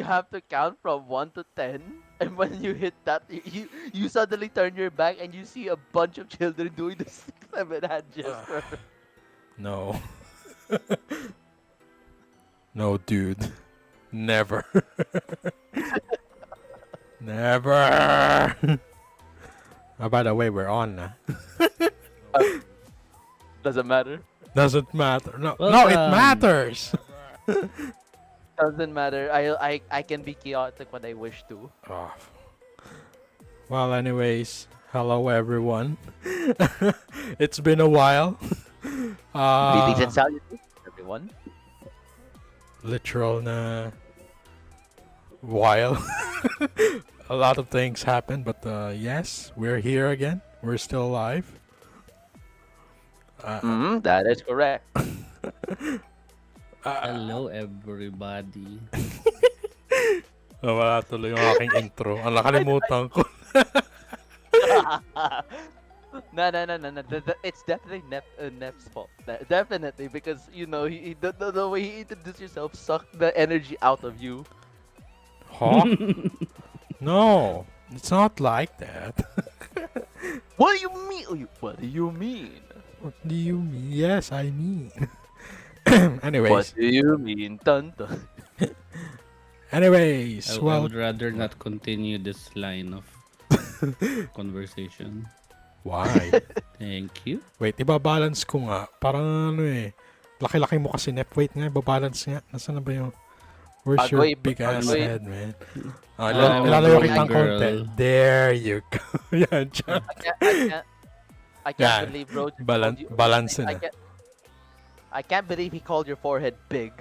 have to count from 1 to 10, and when you hit that, you suddenly turn your back and you see a bunch of children doing the 6-7 hand gesture. No. No, dude. Never. Never. Oh, by the way, we're on now. Doesn't matter. Doesn't matter. No, it Welcome. matters. Doesn't matter. I can be chaotic when I wish to. Oh. Well, anyways, hello everyone. It's been a while. Greetings and salutations, everyone. Literal na while. A lot of things happened, but yes, we're here again. We're still alive. That is correct. Hello, everybody. Wala tuloy yung aking intro. Ang nakalimutan ko. No. It's definitely Nef's fault. Definitely, because the way he introduced yourself sucked the energy out of you. Huh? No, it's not like that. What do you mean? What do you mean? What do you mean? Yes, I mean. What Anyways, do you mean? Dun, dun. anyways, I well, would rather not continue this line of conversation. why? Thank you. Wait, ibabalance ko nga. Parang ano eh. Laki-laki mo kasi, Nep. Wait nga, ibabalance nga. Nasaan na ba yung... Where's your Agoy, big ass agoy. head, man? I'm a Ilalayo growing kitang girl. konti. There you go. Yan, dyan. I can't Yeah, believe Roach balan- called you. balance I na. can't believe he called your forehead big.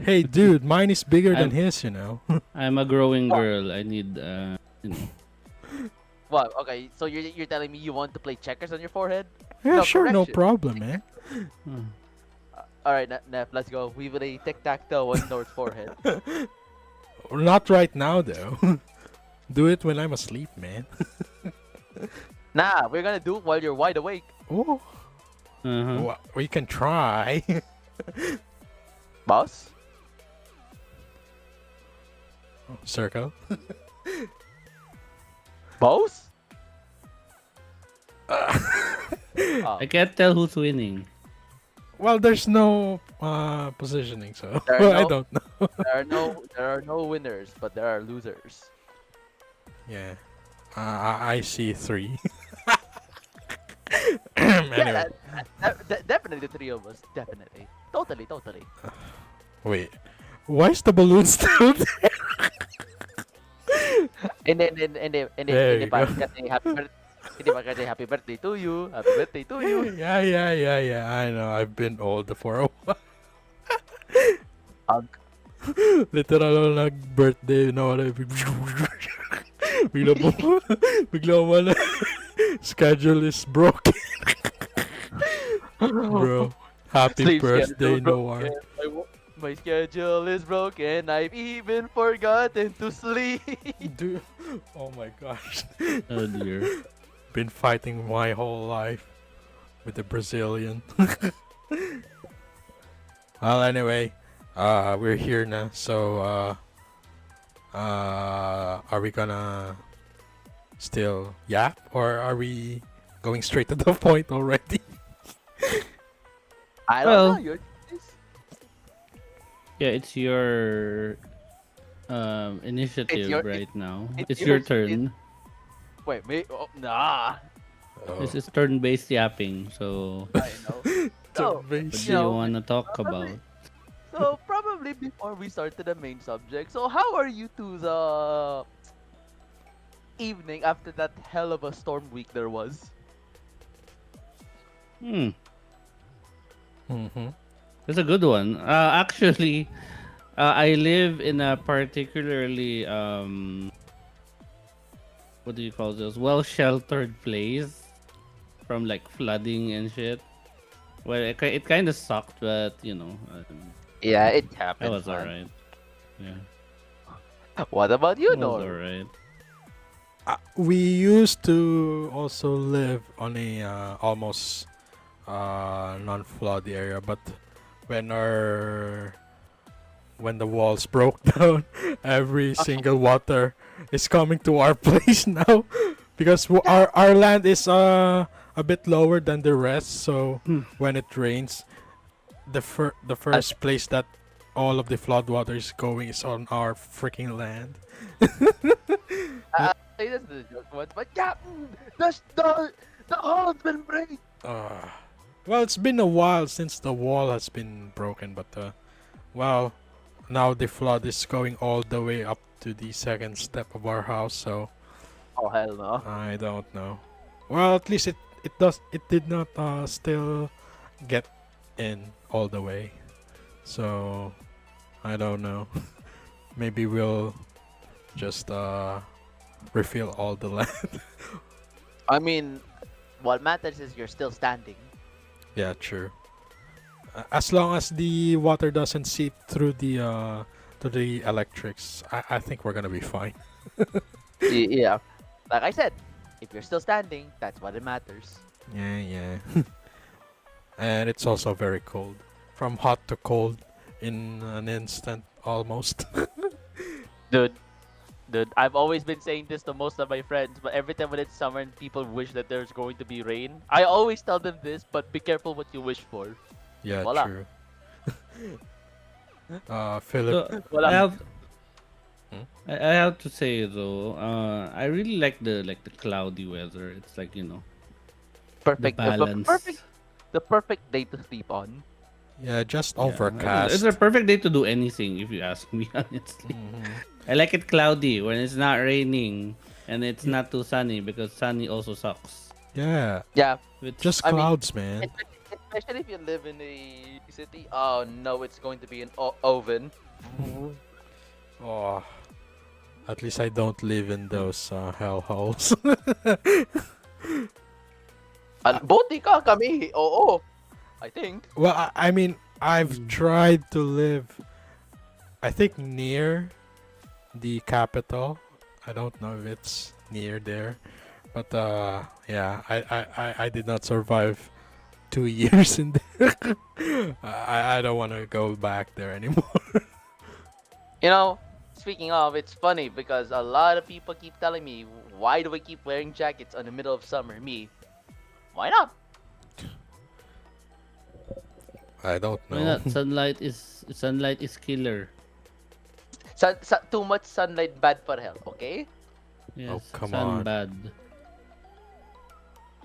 Hey, dude, mine is bigger than his, you know. I'm a growing girl. I need, you know. What? Okay, so you're telling me you want to play checkers on your forehead? Yeah, No, sure, no correction. problem, man. All right, Nef, let's go. We will a tic-tac-toe on North's forehead. Not right now, though. Do it when I'm asleep, man. Nah, we're gonna do it while you're wide awake. Oh, Uh-huh. we can try. Boss? Circle. Boss? I can't tell who's winning. Well, there's no positioning, so There are I no- don't know. There are no winners, but there are losers. Yeah, I see 3. Yeah, Anyway, definitely the three of us. Definitely. Totally. wait. Why is the balloon still there? And then There you go. happy birthday to you. Happy birthday to you. Yeah. I know. I've been old for a while. Ugh. Literal nag-birthday na wala. Bigla mo na. Schedule is broken. Bro, happy Sleep birthday, schedule Noir. broken. My schedule is broken. I've even forgotten to sleep. Dude, oh my gosh. Oh dear. Been fighting my whole life with the Brazilian. Well, anyway, we're here now. So, are we gonna still yap, or are we going straight to the point already? I Well- don't know. Yeah, it's your initiative your- right now. it's It's your yours. turn. Wait, me? Oh, nah. Oh. This is turn-based yapping. So, I know. So, what do You you know, want to talk probably- about? So probably before we start to the main subject, so how are you to the evening after that hell of a storm week there was? Hmm. Mm-hmm. That's a good one. Actually, I live in a particularly what do you call this? Well-sheltered place from like flooding and shit. Well, it kind of sucked, but you know, Yeah, it that happened. was alright. Yeah, What about you, it was Nor? alright. We used to also live on a almost non-flood area, but when our when the walls broke down, every single water is coming to our place now because our land is a bit lower than the rest. So when it rains, the As first place that all of the flood water is going is on our freaking land. I say this is a joke, but yeah, the hole's been break. Uh, well, it's been a while since the wall has been broken, but well, now the flood is going all the way up to the second step of our house, so Oh hell no. I don't know. Well, at least it did not still get in all the way, so I don't know. Maybe we'll just refill all the land. I mean, what matters is you're still standing. Yeah, true. As long as the water doesn't seep through the to the electrics, I think we're gonna be fine. Yeah, like I said, if you're still standing, that's what it matters. Yeah, yeah. And it's also very cold. From hot to cold in an instant almost. Dude, I've always been saying this to most of my friends, but every time when it's summer and people wish that there's going to be rain, I always tell them this, but be careful what you wish for. Yeah, Voila. true. Philip. So Voila. I have Hmm? I have to say though, I really like the cloudy weather. It's like the Perfect. balance. The perfect day to sleep on. Yeah, just Yeah. overcast. It's a perfect day to do anything if you ask me honestly. Mhm. I like it cloudy when it's not raining and it's not too sunny because sunny also sucks. Yeah, Yeah, Which just I mean, clouds, man. especially if you live in a city. Oh no, it's going to be an oven. Oh, at least I don't live in those hellholes. Buti ka kami. Oo. I think. Well, I mean, I've tried to live, I think, near the capital. I don't know if it's near there, but yeah, I did not survive 2 years in there. I don't want to go back there anymore. You know, speaking of, it's funny because a lot of people keep telling me, why do we keep wearing jackets in the middle of summer? Me, why not? I don't why know. not? Sunlight is killer. Too much sunlight bad for health, okay? Yes, come sun on. bad.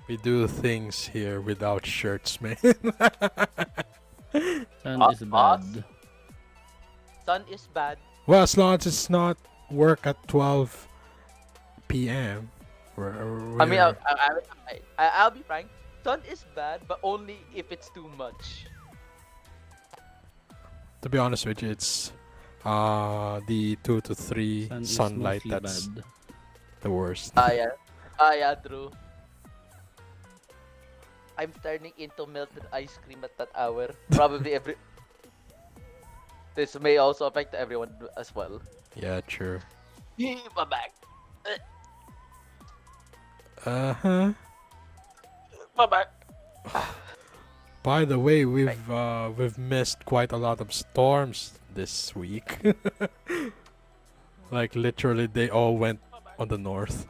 We do things here without shirts, man. Sun Uh, is bad. Sun is bad. Well, as long as it's not work at 12 p.m. I mean, I'll be frank. Sun is bad, but only if it's too much. To be honest with you, it's the 2 to 3 Sun is sunlight mostly that's bad. the worst. Yeah, true. I'm turning into melted ice cream at that hour. Probably every. This may also affect everyone as well. Yeah, true. My back. Uh-huh. My back. By the way, we've missed quite a lot of storms this week. Like literally they all went on the north.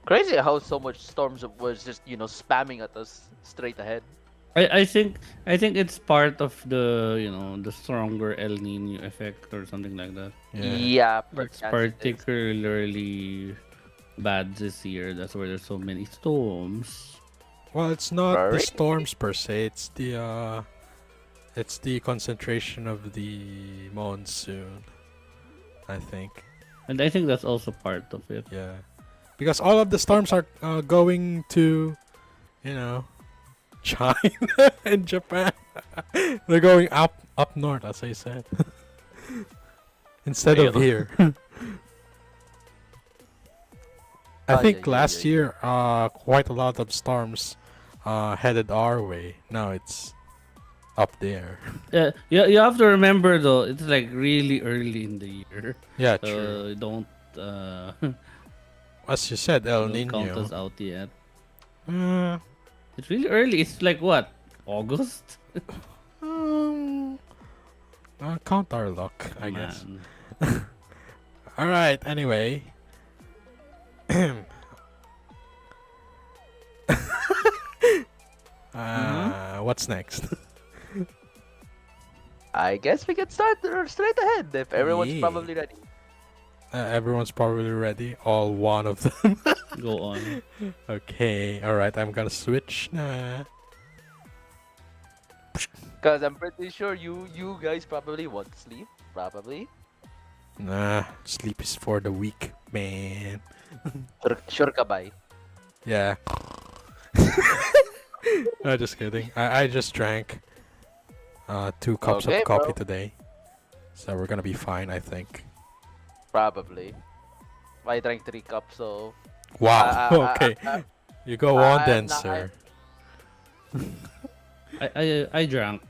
Crazy how so much storms was just spamming at us straight ahead. I think it's part of the stronger El Nino effect or something like that. Yeah. It's perchance it is. particularly bad this year. That's why there's so many storms. Well, it's not the Sorry? storms per se, it's the concentration of the monsoon, I think. And I think that's also part of it. Yeah. Because all of the storms are going to, China and Japan. They're going up north, as I said. Instead of Real. here. I Ah, think yeah, last yeah. year quite a lot of storms headed our way. Now it's up there. Yeah, you have to remember though, it's like really early in the year. Yeah, true. So don't As you said, El don't count us Nino. out yet. Uh, It's really early. It's like what? August? um, Count our luck, I guess. Man. All right. Anyway. What's next? I guess we can start straight ahead if everyone's Yeah. probably ready. Everyone's probably ready. All one of them. Go on. Okay. All right. I'm gonna switch. Nah. Because I'm pretty sure you guys probably want sleep. Probably. Nah. Sleep is for the weak, man. Sure ka bye. Yeah. No, just kidding. I just drank 2 cups Okay, of coffee bro. today, so we're gonna be fine, I think. Probably. I drank 3 cups, so Wow. I, Okay. You go on I'm then, not. sir. I drank.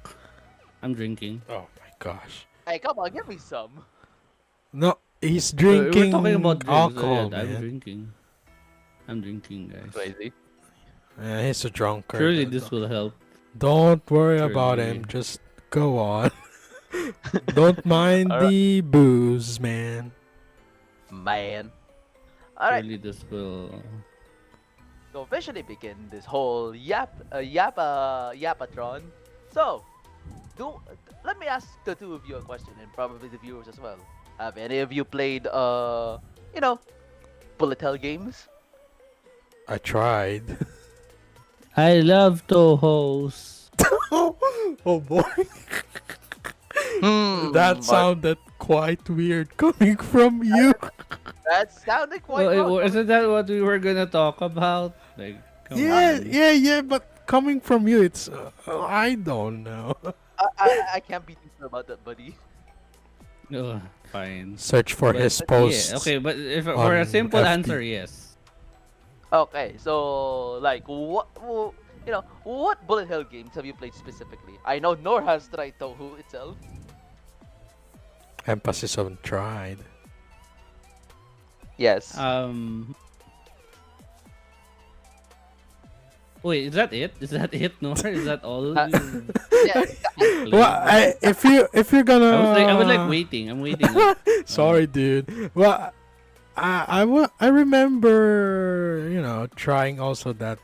I'm drinking. Oh my gosh. Hey, come on, give me some. No, he's We're drinking talking about drinks. alcohol, I'm man. drinking. I'm drinking, guys. Crazy. He's a drunkard. Surely this will help. Don't worry about Surely. him. Just go on. Don't mind Alright. the booze, man. Man. Alright, Surely this will. to officially begin this whole yapatron. So, let me ask the two of you a question, and probably the viewers as well. Have any of you played you know, bullet hell games? I tried. I love Touhou's. Oh boy. That But sounded quite weird coming from you. that sounded quite Well, wrong. isn't that what we were gonna talk about? Like, come Yeah, on. yeah, but coming from you, it's I don't know. I can't be too sure about that, buddy. Ugh, fine. Search for But, his posts. yeah, okay, but if for a on simple FB. answer, yes. Okay, so like what bullet hell games have you played specifically? I know Nor has tried Touhou itself. Emphasis on tried. Yes. Wait, is that it? Is that it? No, is that all? Uh, yeah, Played? Well, if you're gonna, I was like waiting. I'm waiting. Sorry, dude. Well, I remember, trying also that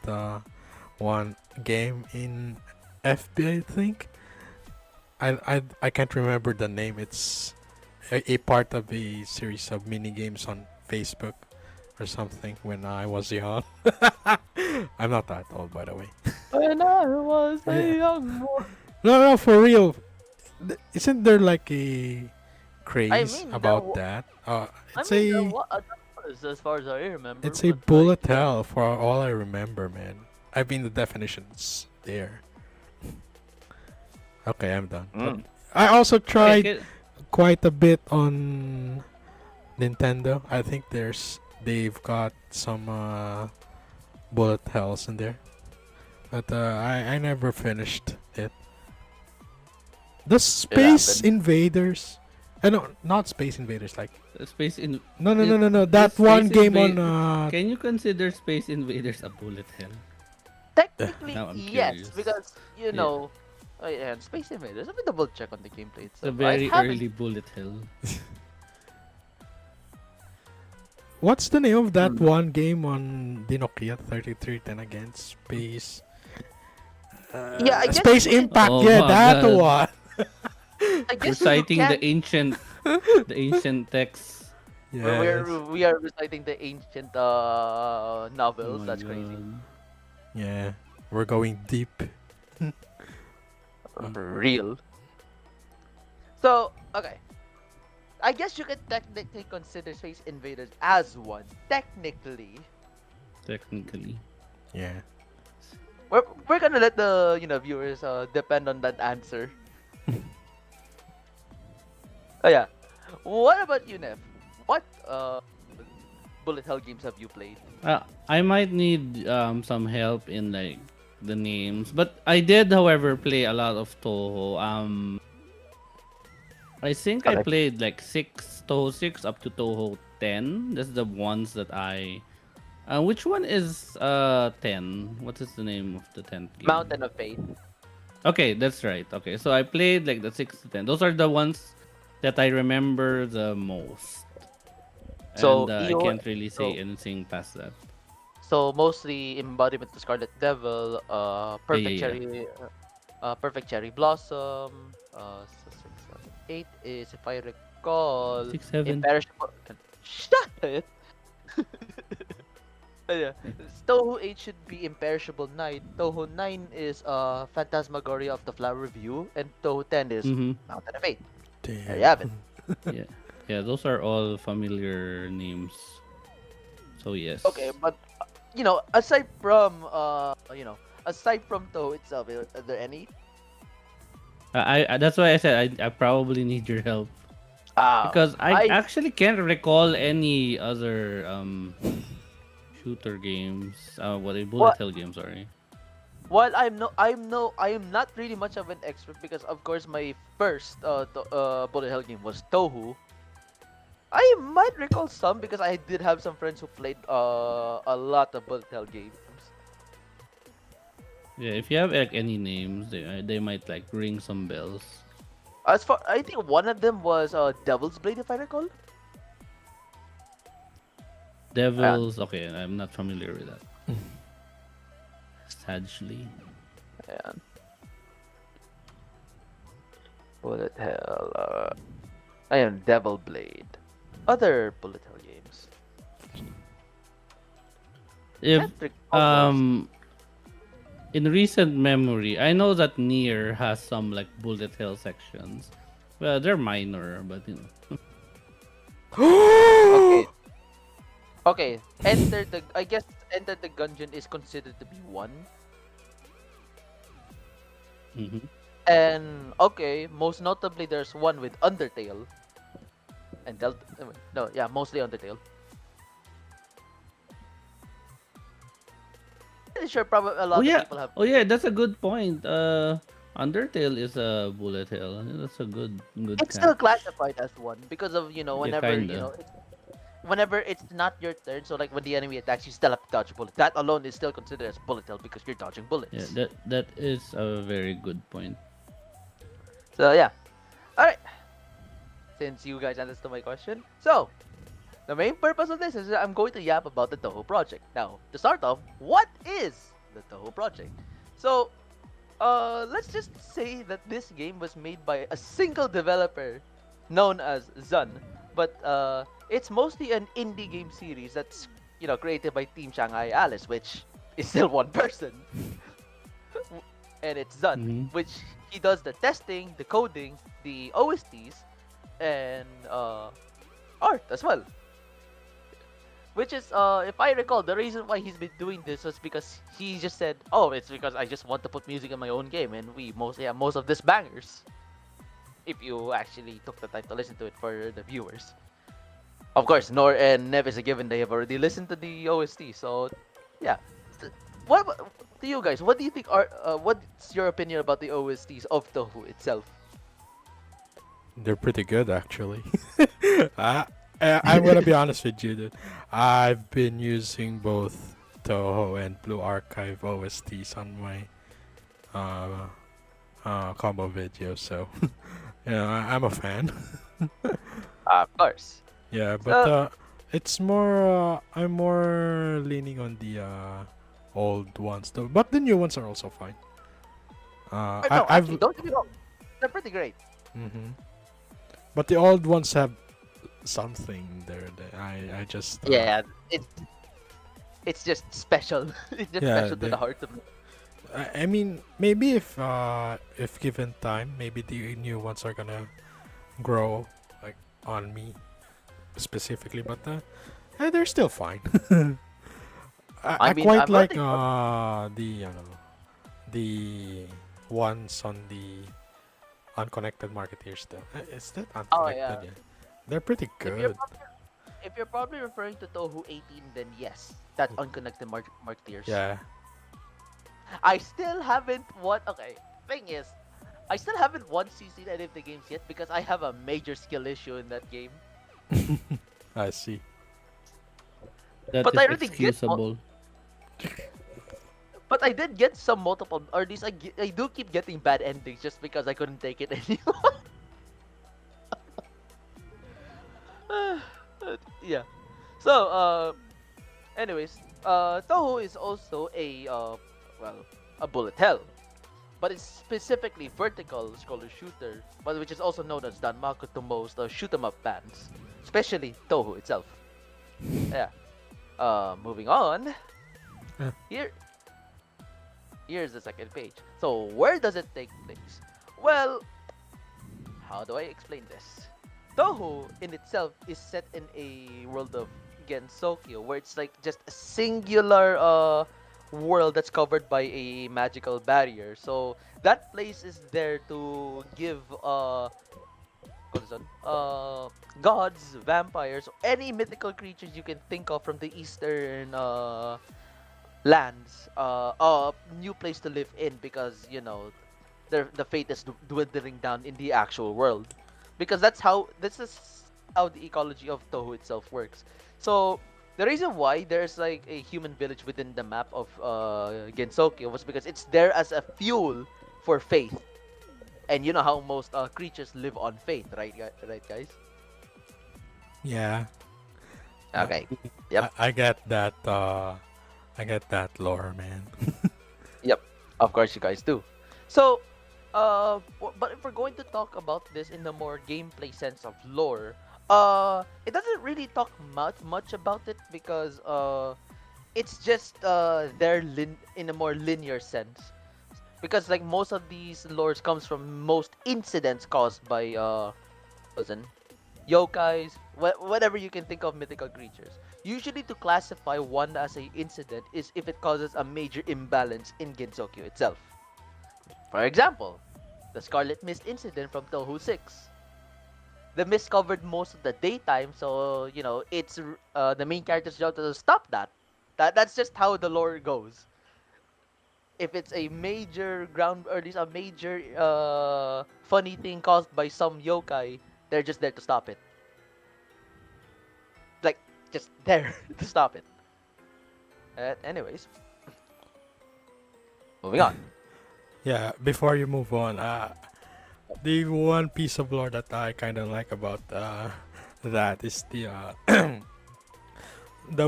one game in FB, I think. I can't remember the name. It's a part of a series of mini games on Facebook or something when I was young. I'm not that old, by the way. when I was a Yeah. young boy. No, for real. Isn't there like a craze mean, there about wa- that? I It's mean, there a was, as far as I remember. it's a but, bullet like, hell for all I remember, man. I mean the definitions there. Okay, I'm done. But Mm. I also tried Okay, quite a bit on Nintendo. I think they've got some bullet hells in there, but I never finished it. The Space happened. Invaders. No, not Space Invaders. Like Space in. no. The That one Space game Invade- on Can you consider Space Invaders a bullet hell? Technically, Now I'm yes, curious. because Yeah. yeah, Space Invaders. Let me double check on the gameplay It's a itself. very I haven't. early bullet hell. what's the name of that Hmm. one game on the Nokia 3310 against Space? Yeah, I guess Space you can- Impact. Oh Yeah, my that God. one. I guess Reciting you the can. ancient text. Yes. We are reciting the ancient Oh novels. my That's crazy. God. Yeah, we're going deep. Real. So, okay. I guess you could technically consider Space Invaders as one. Technically. Technically. Yeah. We're gonna let the viewers depend on that answer. Oh yeah. What about you, Nev? What bullet hell games have you played? I might need some help in like the names, but I did, however, play a lot of Toho. I think I Okay. played like Toho 6 up to Toho 10. That's the ones that I. Which one is 10? What is the name of the 10th game? Mountain of Faith. Okay, that's right. Okay, so I played like the 6 to 10. Those are the ones that I remember the most, and So I EO, can't really say so anything past that. so mostly embodiment to Scarlet Devil, Yeah, yeah, yeah. Perfect Cherry Blossom, so 6, 7, 8 is, if I recall, 6, 7. Imperishable. Shut it. Yeah. Touhou 8 should be Imperishable Night. Touhou 9 is Phantasmagoria of the Flower View, and Touhou 10 is Mm-hmm. Mountain of Fate. There you Damn. have it. Yeah, yeah. Those are all familiar names. So Okay, yes. but aside from Touhou itself, are there any? That's why I said I probably need your help Ah, because I I actually can't recall any other shooter games. What a bullet what hell game. Sorry. while I am not really much of an expert because of course my first bullet hell game was Touhou. I might recall some because I did have some friends who played a lot of bullet hell games. Yeah, if you have like any names, they might like ring some bells. As far I think one of them was Devil's Blade, if I recall. Ayan, Devils. Okay, I'm not familiar with that. Sadly. ayan. Bullet hell. Ayan, Devil Blade. Other bullet hell games. If Can't recall those. um in recent memory, I know that Nier has some like bullet hell sections. Well, they're minor, but you know. Okay, okay. Enter the. I guess Enter the Gungeon is considered to be one. Mhm. And okay, most notably, there's one with Undertale and Delta. No, yeah, mostly Undertale. Pretty sure probably a Oh lot of yeah. people have. Oh yeah, that's a good point. Undertale is a bullet hell. That's a good It's still catch. classified as one because of Yeah, whenever kinda. whenever it's not your turn. So like when the enemy attacks, you still have to dodge a bullet. That alone is still considered as bullet hell because you're dodging Yeah, bullets. that is a very good point. So yeah. All right. Since you guys understood my question, so the main purpose of this is that I'm going to yap about the Touhou project. Now, to start off, what is the Touhou project? So, let's just say that this game was made by a single developer known as Zun, but it's mostly an indie game series that's created by Team Shanghai Alice, which is still one person, and it's Zun, Hmm. which he does the testing, the coding, the OSTs, and art as well. Which is, if I recall, the reason why he's been doing this was because he just said, "Oh, it's because I just want to put music in my own game, and we mostly have most of these bangers." If you actually took the time to listen to it for the viewers, of course, Nor and Nev is a given. They have already listened to the OST, so yeah. To you guys? What do you think are? What's your opinion about the OSTs of Touhou itself? They're pretty good, actually. I, I'm gonna be honest with you, dude. I've been using both Toho and Blue Archive OSTs on my uh, combo video, so I'm a fan. Of course. Yeah, but So, it's more. I'm more leaning on the old ones, though. But the new ones are also fine. no, actually, I've. don't get me wrong. They're pretty great. Hmm. But the old ones have something there that I just Yeah, it's just special. It's just yeah special to the heart of me. I mean maybe if given time maybe the new ones are gonna grow like on me specifically, but they're still fine. I I mean, quite I'm like running. the the ones on the unconnected marketeers though. Is that Oh unconnected? yeah. Yeah, they're pretty If you're good. probably, if you're probably referring to Touhou 18, then yes, that's unconnected marketeers. Yeah. I still haven't won. Okay, thing is, I still haven't won CC in any of the games yet because I have a major skill issue in that game. I see. That But is I really get. excusable. But I did get some multiple, or at least I do keep getting bad endings just because I couldn't take it anymore. Yeah. So, anyways, Touhou is also well, a bullet hell, but it's specifically vertical scroller shooter, but which is also known as Danmaku to most shoot 'em up bands, especially Touhou itself. Yeah. Moving on. Uh, Here, here's the second page. So, where does it take place? Well, how do I explain this? Touhou in itself is set in a world of Gensokyo, where it's like just a singular world that's covered by a magical barrier. So that place is there to give what is it? Gods, vampires, any mythical creatures you can think of from the eastern lands a new place to live in, because the fate is dwindling down in the actual world, because this is how the ecology of Touhou itself works. So the reason why there's like a human village within the map of Gensokyo was because it's there as a fuel for faith, and you know how most creatures live on faith, right? Right, guys. yeah. Uh, Okay. Yep. I get that. I get that lore, man. Yep. Of course, you guys do. So, but if we're going to talk about this in the more gameplay sense of lore, it doesn't really talk much about it, because it's just in a more linear sense. Because like most of these lores comes from most incidents caused by listen, yokais, whatever you can think of mythical creatures. Usually, to classify one as a incident is if it causes a major imbalance in Gensokyo itself. For example, the Scarlet Mist incident from Touhou 6. The mist covered most of the daytime, so it's the main character's job to stop that. That's just how the lore goes. If it's a major ground, or at least a major funny thing caused by some yokai, they're just there to stop it. Like, just there to stop it. Anyways, moving on. Yeah. Before you move on, the one piece of lore that I kind of like about that is the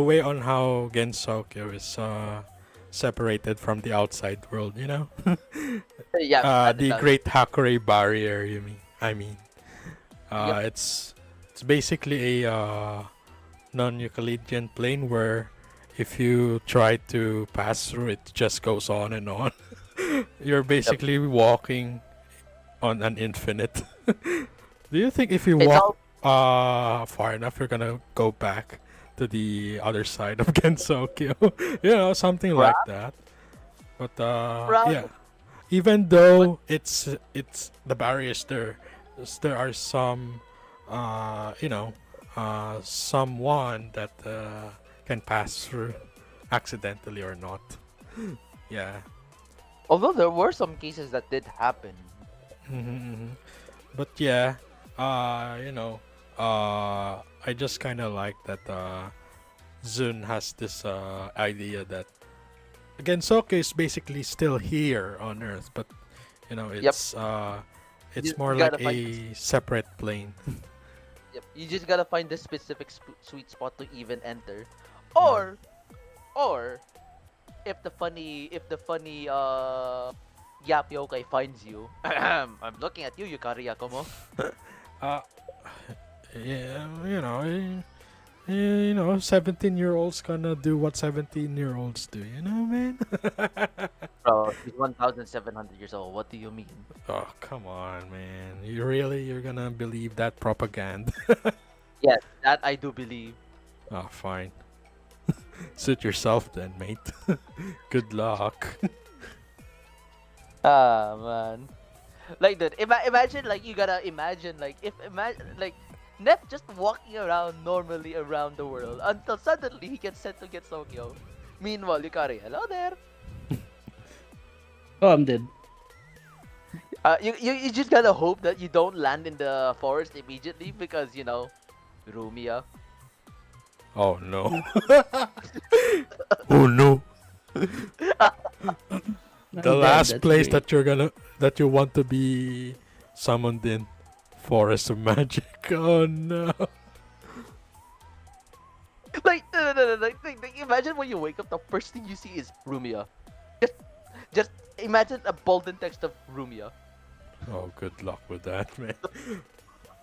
way on how Gensokyo is separated from the outside world. You know, Yeah, that it the does. Great Hakurei Barrier. You mean? I mean, Yep. it's basically a non-Euclidean plane where if you try to pass through, it just goes on and on. You're Yep. basically walking on an infinite. Do you think if you It's walk all far enough, you're gonna go back to the other side of Gensokyo? Something like crap. that. But yeah, Right. even But though it's the barriers there, there are some someone that can pass through accidentally or not. Yeah. although there were some cases that did happen. Hmm. But yeah, I just kind of like that Zun has this idea that again Soke is basically still here on Earth, but Yep. it's You more like gotta find this. a separate plane. Yep. You just gotta find this specific sweet spot to even enter, Yeah. or or if the funny Yap Yokai finds you. I'm looking at you, Yukari Yakumo. Uh, yeah, 17-year-olds gonna do what 17-year-olds do, man? Bro, she's 1,700 years old. What do you mean? Oh, come on, man. You're gonna believe that propaganda? Yes, that I do believe. Oh, fine. Suit yourself then, mate. Good luck. Ah, man. Like, dude, imagine, like, you gotta imagine, like, if imagine, like, Nef just walking around normally around the world until suddenly he gets sent to get Tokyo. Meanwhile, Yukari, hello there. Oh, I'm dead. You just gotta hope that you don't land in the forest immediately, because Rumia. Oh no. Oh no. The last That's place great. that you want to be summoned in, Forest of Magic. Oh no. Like, no, no, no, no, like, imagine when you wake up, the first thing you see is Rumia. Just, just imagine a bolded text of Rumia. Oh, good luck with that, man.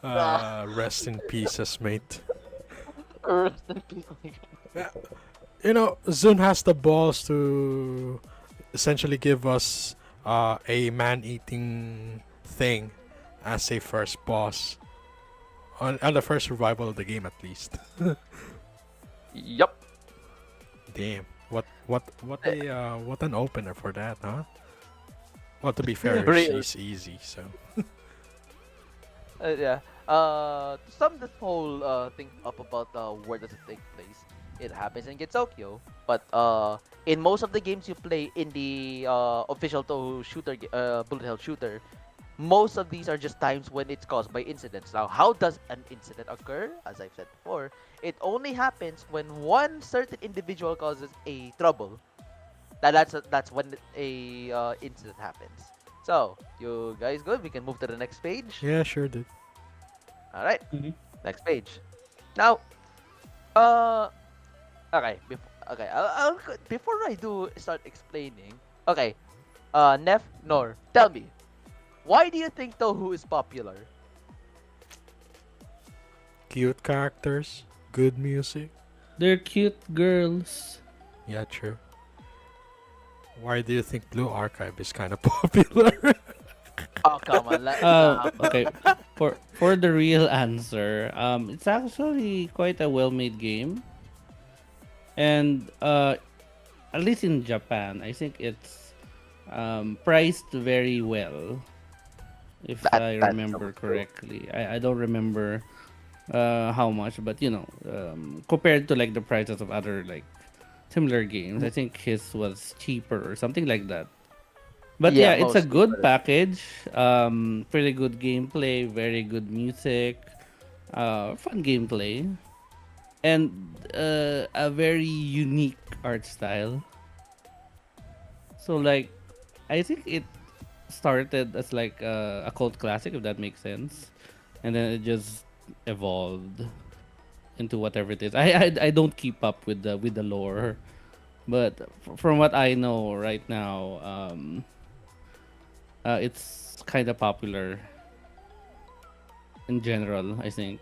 Ah, Rest in pieces, mate. rest in peace. Yeah, you know, Zun has the balls to essentially give us a man-eating thing as a first boss on the first survival of the game, at least. Yup. Damn, what an opener for that, huh? Well, to be fair, Real. she's easy, so Yeah. To sum this whole thing up about where does it take place, it happens in Gensokyo, but in most of the games you play in the official Touhou bullet hell shooter, most of these are just times when it's caused by incidents. Now, how does an incident occur? As I've said before, it only happens when one certain individual causes a trouble. That's when a incident happens. So, you guys good? We can move to the next page. yeah, sure, dude. All right, Mhm. next page. Now, uh, okay, okay, before I do start explaining, okay, Nef, Nor, tell me, why do you think Touhou is popular? Cute characters, good music. They're cute girls. Yeah, true. Why do you think Blue Archive is kind of popular? Oh, come on, nah. Okay. For the real answer, it's actually quite a well-made game, and at least in Japan, I think it's priced very well, if I That's so remember true. correctly. I don't remember how much, but compared to like the prices of other like similar games, I think his was cheaper or something like that. But Yeah, yeah, it's a mostly. good package. Pretty good gameplay, very good music, fun gameplay, and a very unique art style. So like, I think it started as like a cult classic, if that makes sense, and then it just evolved into whatever it is. I don't keep up with the lore, but from what I know right now, it's kind of popular in general. I think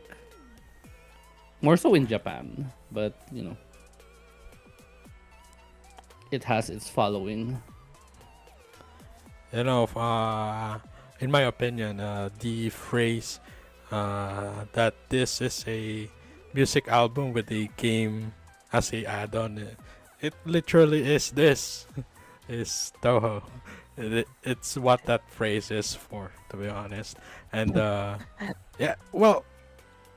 more so in Japan, but it has its following. You know, in my opinion, the phrase that this is a music album with a game as a add-on, it literally is this. Is Toho. It's what that phrase is for, to be honest. And yeah, well,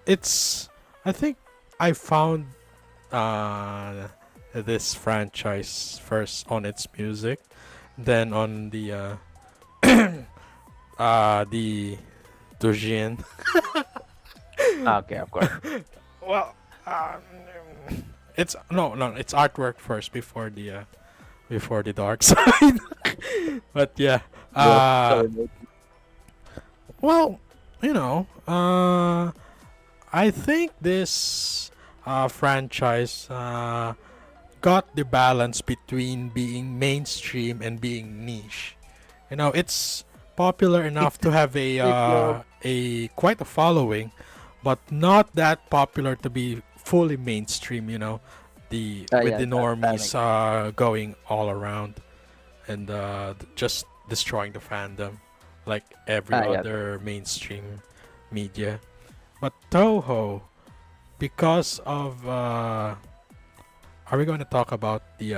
it's. I think I found uh, this franchise first on its music, then on the Dojin. Okay, of course. Well, it's no, it's artwork first before the dark side. But yeah, Yep. uh, Sorry, mate. well, you know, I think this franchise got the balance between being mainstream and being niche. You know, it's popular enough to have If you're, a quite a following, but not that popular to be fully mainstream. You know, the with yeah, the that normies makes sense. going all around and just destroying the fandom like every Yeah, other mainstream media. But Toho, because of are we going to talk about the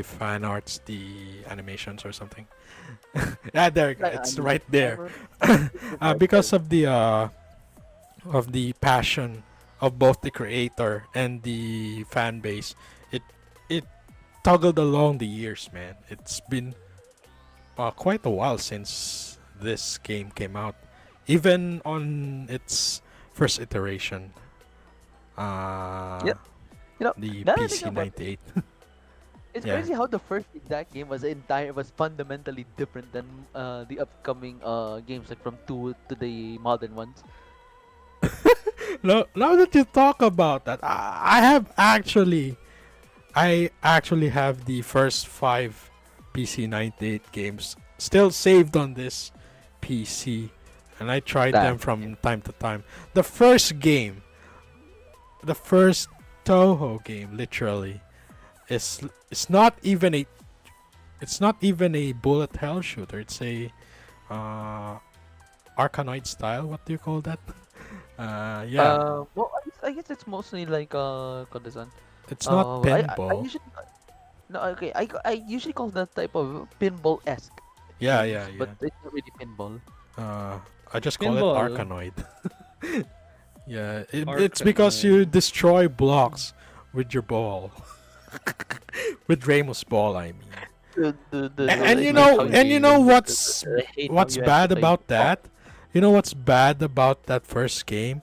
fan arts, the animations, or something? Yeah, there you go. like, It's anime, right there. whatever. Okay, Because sorry. of the passion of both the creator and the fan base, it it toggled along the years, man. It's been quite a while since this game came out, even on its first iteration, uh, Yeah, the now that I think PC about it, 98. It's Yeah. crazy how the first exact game was fundamentally different than the upcoming games like from two to the modern ones. Now that you talk about that, I actually have the first 5 PC 98 games still saved on this PC, and I tried them That from time to time. The first game, the first Touhou game, literally, is it's not even a bullet hell shooter. It's a uh, Arkanoid style. What do you call that? Yeah, well, I guess it's mostly like Kondesan. it's not I pinball. usually no okay I usually call that type of pinball esque Yeah, yeah, games, but yeah. it's not really pinball. Uh, I just call it Pinball. Arkanoid. Yeah, it's because Arkanoid. you destroy blocks with your ball. With Ramus ball, I mean. And I you hate know, how you and you know I hate how what's you bad emphasize. about that? You know what's bad about that first game?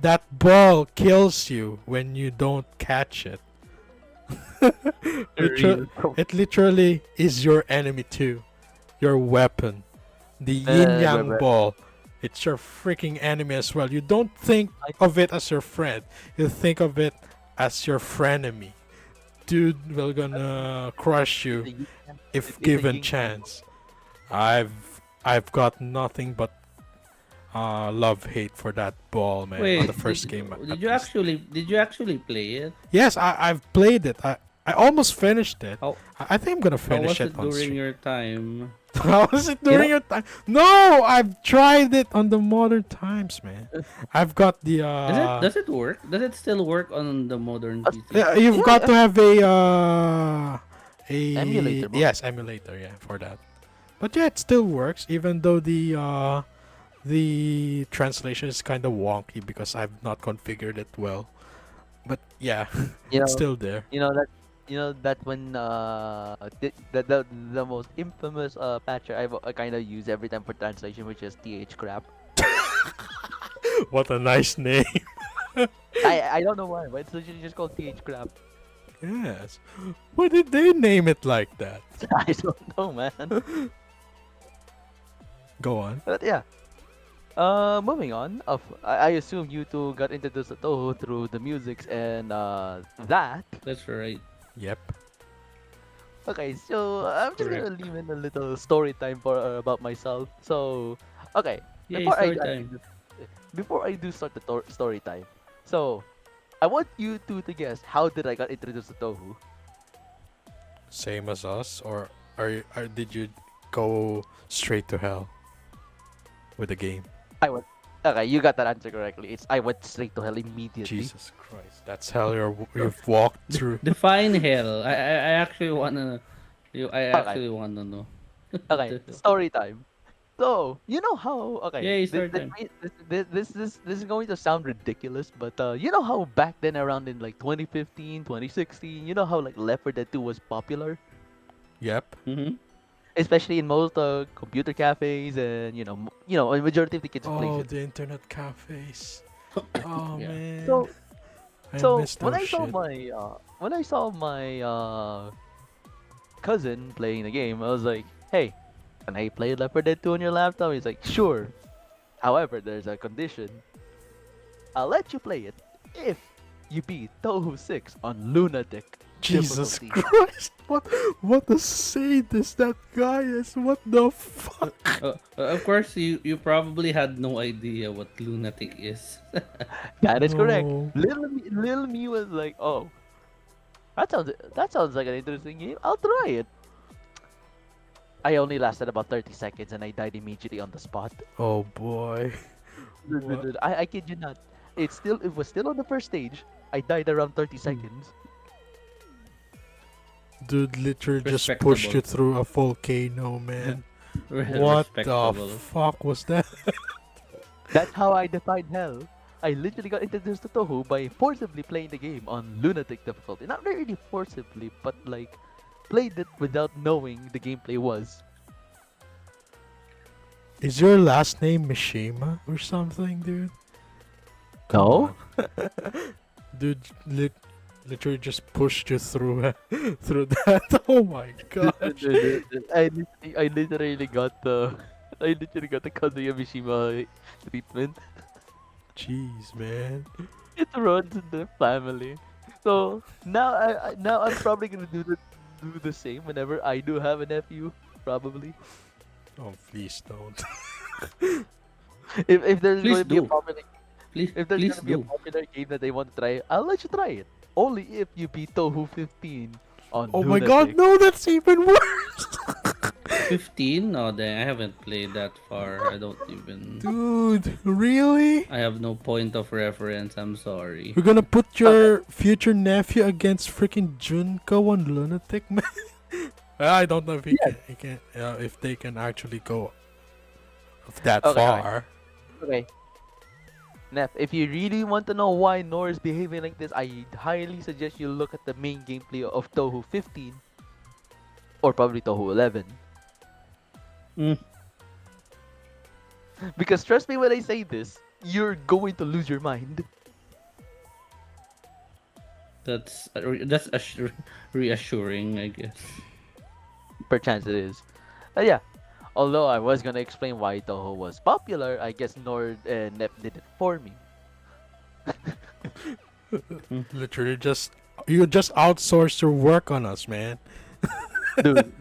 That ball kills you when you don't catch it. Real. It literally is your enemy too. Your weapon. The yin yang But ball. It's your freaking enemy as well. You don't think I of it as your friend. You think of it as your frenemy. Dude will gonna crush it's you a yin yang- if it's a given yin yang ball. chance. I've got nothing but love hate for that ball, man. On the Wait, first game, did at you least. actually play it? Yes, I've played it. I almost finished it. How I think I'm gonna how finish was it it on during stream. your time? How was it You during know, your time? No, I've tried it on the modern times, man. I've got the Does it work? Does it still work on the modern uh, PC? yeah, you've yeah, got to have a emulator mode. yes, emulator, yeah, for that. But yeah, it still works even though the translation is kind of wonky because I've not configured it well. But yeah, You it's know, still there. you know that that when the most infamous patcher I kind of use every time for translation, which is th crap. What a nice name. I don't know why, but it's literally just called th crap. Yes. Why did they name it like that? I don't know, man. Go on. But yeah. Moving on. I assume you two got introduced to Touhou through the musics and that. That's right. Yep. Okay, so I'm just gonna Correct. leave in a little story time for about myself. So, okay, Yay, before I story actually time. before I do start the story time, so I want you two to guess how did I got introduced to Touhou? Same as us, or did you go straight to hell with the game? I went. Okay, you got that answer correctly. It's I went straight to hell immediately. Jesus Christ, that's hell you've walked through. Define hell. I actually wanna. I Okay, actually wanna know. okay, story time. So you know how okay Yay, this story time. this is going to sound ridiculous, but you know how back then around in like 2015, 2016, you know how like Left 4 Dead 2 was popular, Yep. Mm-hmm. especially in most computer cafes and a majority of the kids' Oh, places. the internet cafes. Oh Yeah. man, So I so miss those shit. when I saw my cousin playing the game, I was like, hey, can I play Left 4 Dead 2 on your laptop? He's like, sure. However, there's a condition. I'll let you play it if you beat Touhou 6 on Lunatic Jesus difficulty. Christ, what a sadist that guy is. What the fuck? Of course, you probably had no idea what lunatic is. That is correct. No. Little me was like, oh, that sounds like an interesting game. I'll try it. I only lasted about 30 seconds and I died immediately on the spot. Oh boy. What? I kid you not. It was still on the first stage. I died around 30 seconds. Dude literally just pushed you Respectable. through a volcano, man. What the Respectable. fuck was that? That's how I defined hell. I literally got introduced to Touhou by forcibly playing the game on lunatic difficulty. Not really forcibly, but like played it without knowing the gameplay was. Is your last name Mishima or something, dude? Come No. on. Dude, literally just pushed you through through that. Oh my gosh. I literally got the I literally got the Kazuya Mishima treatment. Jeez, man. It runs in the family. So now now I'm probably gonna do the same whenever I do have a nephew. Probably. Oh, please don't. If there's Please going to be a do. popular if there's Please gonna be a do. popular game that they want to try, I'll let you try it. Only if you beat Touhou 15 on Oh my god, Lunatic. no, that's even worse. 15? No, then I haven't played that far. I don't even. Dude, really? I have no point of reference. I'm sorry. You're gonna put Okay, your future nephew against freaking Junko on Lunatic, man? I don't know if yes. if they can actually go that Okay, okay, far. okay. Nef, if you really want to know why Nor is behaving like this, I highly suggest you look at the main gameplay of Touhou 15 or probably Touhou 11. Mm, Because trust me when I say this, you're going to lose your mind. that's reassuring, I guess. Perchance it is. Yeah. Although I was gonna explain why Toho was popular, I guess Nord and Nep did it for me. Mm. Literally, you just outsourced your work on us, man. Dude,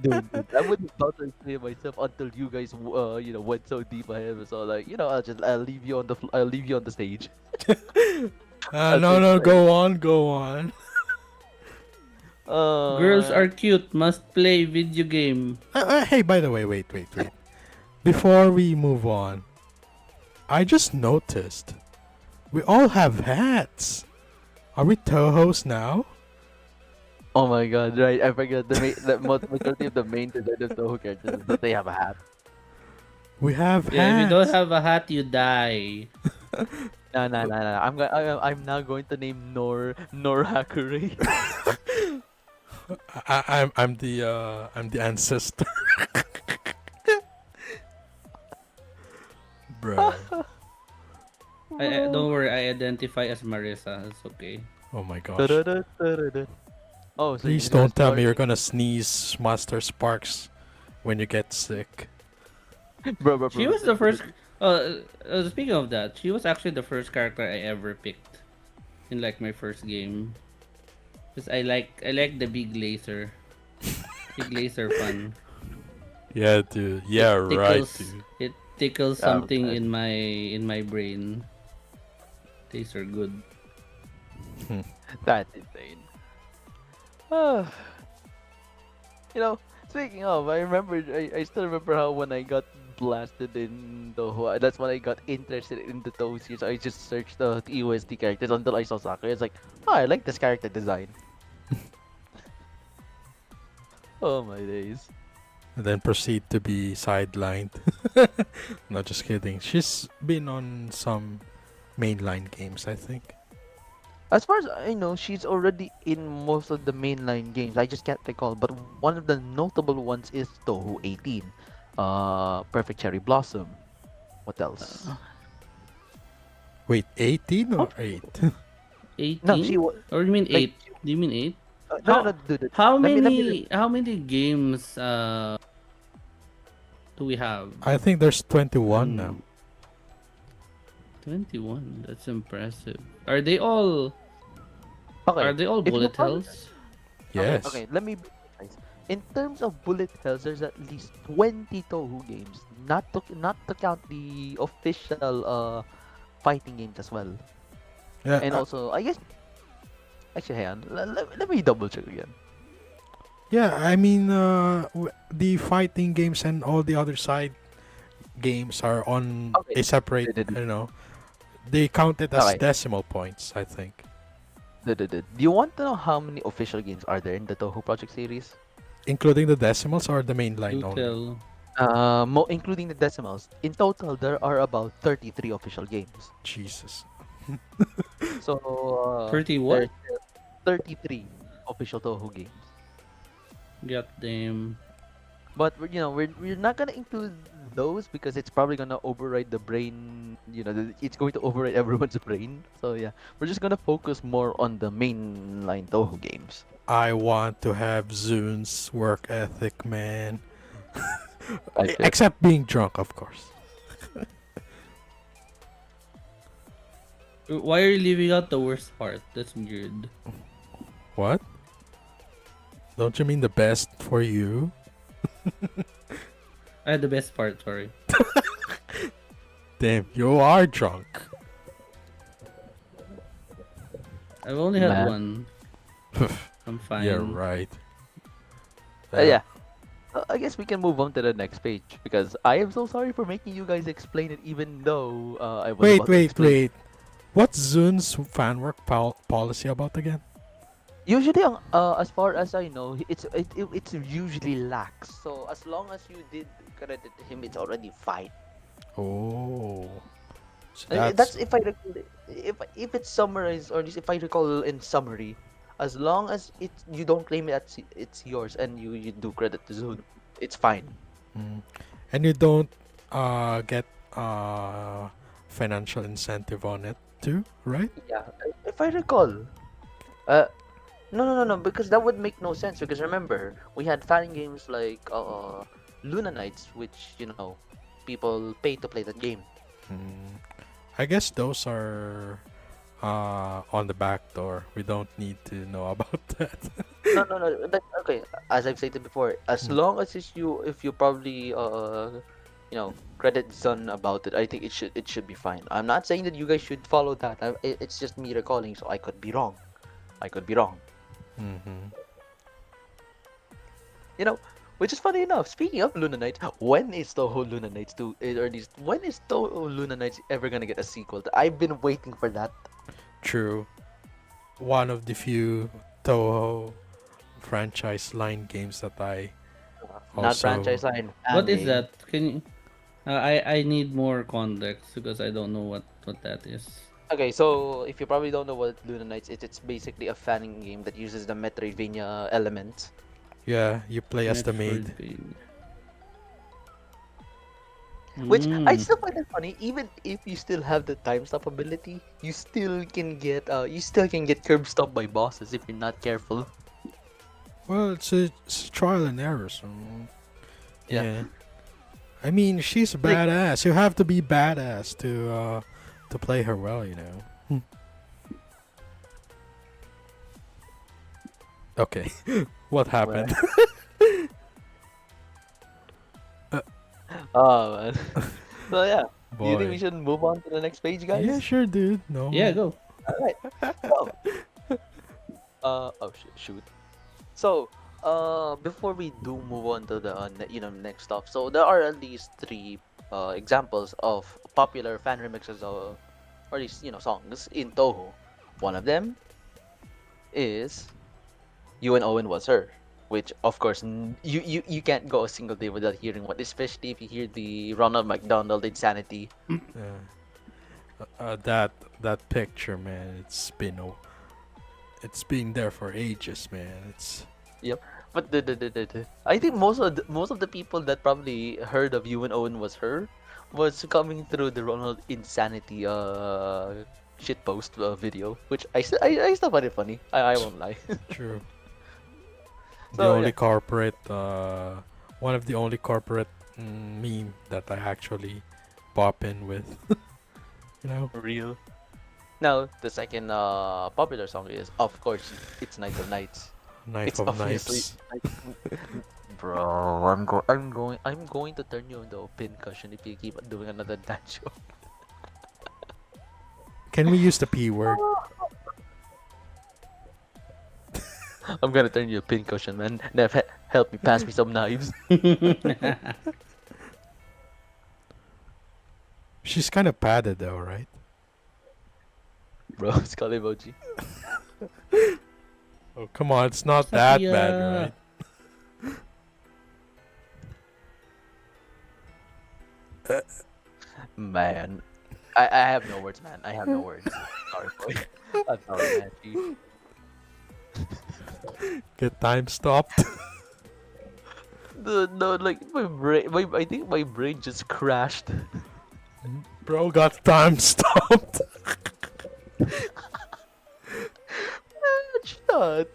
I wouldn't thought to explain myself until you guys, went so deep ahead. So like, I'll leave you on I'll leave you on the stage. I'll No, just no, explain. go on, go on. Girls Uh, are cute. Must play video game. Hey, by the way, wait. Before we move on, I just noticed we all have hats. Are we Tohos now? oh my god, right? I forgot the majority of the main design of Toho characters is that they have a hat. We have Yeah, if you don't hats. have a hat, you die. No. I'm now going to name Nor Hakurei. I'm the ancestor, bro. I don't worry. I identify as Marissa. It's okay. Oh my gosh. Da-da-da-da-da-da. Oh, so Please you're gonna don't tell me start, you're gonna sneeze Master Sparks when you get sick. She was the first. Speaking of that, she was actually the first character I ever picked in like my first game. Cause I like the big laser. Big laser fun. Yeah, dude. It Yeah, right, tickles. dude. It tickles Yeah, something man. in my brain. These are good. That's insane. Ah, speaking of, I still remember how when I got blasted in Toho, that's when I got interested in the Toho series. I just searched the EOST characters until I saw Sakura. It's like, oh, I like this character design. Oh my days. And then proceed to be sidelined. No, just kidding. She's been on some mainline games, I think. As far as I know, she's already in most of the mainline games. I just can't recall, but one of the notable ones is Touhou 18, Perfect Cherry Blossom. What else? Wait, 18 Oh, or 8? no, she 18? was Or you mean like 8? Do you mean 8? no, How dude. how Let me many games do we have? I think there's 21 now. Um, 21. That's impressive. Are they all Okay, are they all if you bullet count, hells? okay, Yes. let me be precise. In terms of bullet hells, there's at least 20 Touhou games. Not to count the official fighting games as well. Yeah, And also, I guess actually, hang on. Let me double check again. I mean, the fighting games and all the other side games are on Okay. a separate, they count it as Okay. decimal points, I think. Do you want to know how many official games are there in the Touhou Project series? Including the decimals or the main line Do only? tell. Including the decimals. In total, there are about 33 official games. Jesus. So, 30 there's what? 33 official Touhou games. God damn. But we're not gonna include those because it's probably gonna override the brain. It's going to override everyone's brain. So yeah, we're just gonna focus more on the mainline Toho games. I want to have Zun's work ethic, man. I feel. Except being drunk, of course. Why are you leaving out the worst part? That's weird. What? Don't you mean the best for you? I had the best part, sorry. Damn, you are drunk. I've only had Man. one. I'm fine. Yeah, right. Yeah. I guess we can move on to the next page because I am so sorry for making you guys explain it, even though I was Wait, about to wait, explain. wait. What's Zun's fan work policy about again? Usually, as far as I know, it's usually lax. So as long as you did credit him, it's already fine. Oh. So That's if I recall, if it's summarized, or at least if I recall in summary, as long as you don't claim it as it's yours and you do credit to Zoom, it's fine. Mm. And you don't get financial incentive on it too, right? Yeah, if I recall. Uh, no, because that would make no sense. Because remember, we had fan games like Luna Nights, which people pay to play that game. Mm. I guess those are on the back door. We don't need to know about that. No. Okay, as I've stated before, as Mm. long as if you probably credit Zun about it, I think it should be fine. I'm not saying that you guys should follow that. It's just me recalling, so I could be wrong. I could be wrong. Mm-hmm. You know, which is funny enough. Speaking of Luna Nights, when is Touhou Luna Nights or at least when is Touhou Luna Nights ever gonna get a sequel? I've been waiting for that. True. One of the few Toho franchise line games that I Not also. franchise line. What is game. that? Can you? I need more context because I don't know what that is. Okay, so if you probably don't know what Luna Nights is, it's basically a fanning game that uses the Metroidvania elements. Yeah, you play as the maid. Metroidvania. Which I Mm. still find it funny. Even if you still have the time stop ability, you still can get curb stopped by bosses if you're not careful. Well, it's a trial and error, so Yeah. yeah. I mean, she's a Like- badass. You have to be badass to play her well, you know. Okay, what happened? Oh man. So yeah. Do you think we Boy. should move on to the next page, guys? Yeah, sure, dude. No. Yeah, go. Alright. So, shoot. So, before we do move on to the next stuff, so there are at least three examples of popular fan remixes of, or at least songs in Toho. One of them is "You and Owen Was Her," which of course you can't go a single day without hearing one, especially if you hear the Ronald McDonald Insanity. Yeah. That picture, man. It's been there for ages, man. It's But I think most of the people that probably heard of "You and Owen Was Her" was coming through the Ronald Insanity shitpost video, which I still find it funny. I won't lie. true. The So, only yeah. corporate, one of the only corporate meme that I actually pop in with. You know. Real. Now the second popular song is of course it's "Night of Nights." Knife It's of obviously Knives. Bro, I'm going to turn you into a pin cushion if you keep doing another dance show. Can we use the P word? I'm gonna turn you a pin cushion, man. Nev, help me, pass me some knives. She's kind of padded though, right? Bro, skull emoji. Oh, come on, it's not that Sophia. bad, right? Man, I have no words, man. I have no words. Sorry, boy. I'm sorry, man. Get time stopped. No, like my brain, I think my brain just crashed. Bro got time stopped. Shut,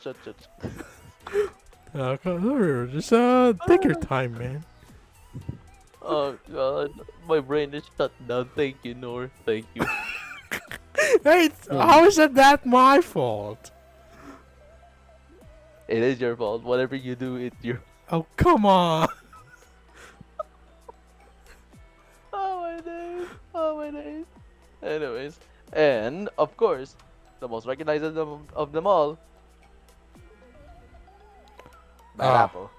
shut. Just take your time, man. Oh god, my brain is shut down. Thank you, Nor. Thank you. Hey, Hmm. how is that my fault? It is your fault. Whatever you do, it's your. Oh, come on. Oh my days. Oh my days. Anyways, and of course, the most recognized of them all, Bad Ah, Apple.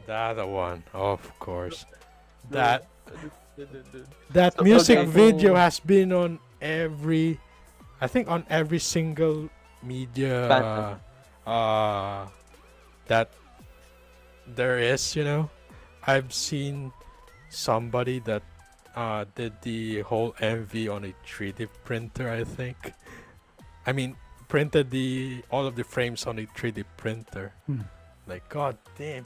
that one, of course. Dude, That dude. that So music okay. video has been on I think on every single Fandom. media uh that there is, I've seen somebody that did the whole MV on a 3D printer, I think. I mean, printed the all of the frames on a 3D printer. Hmm. Like, god damn,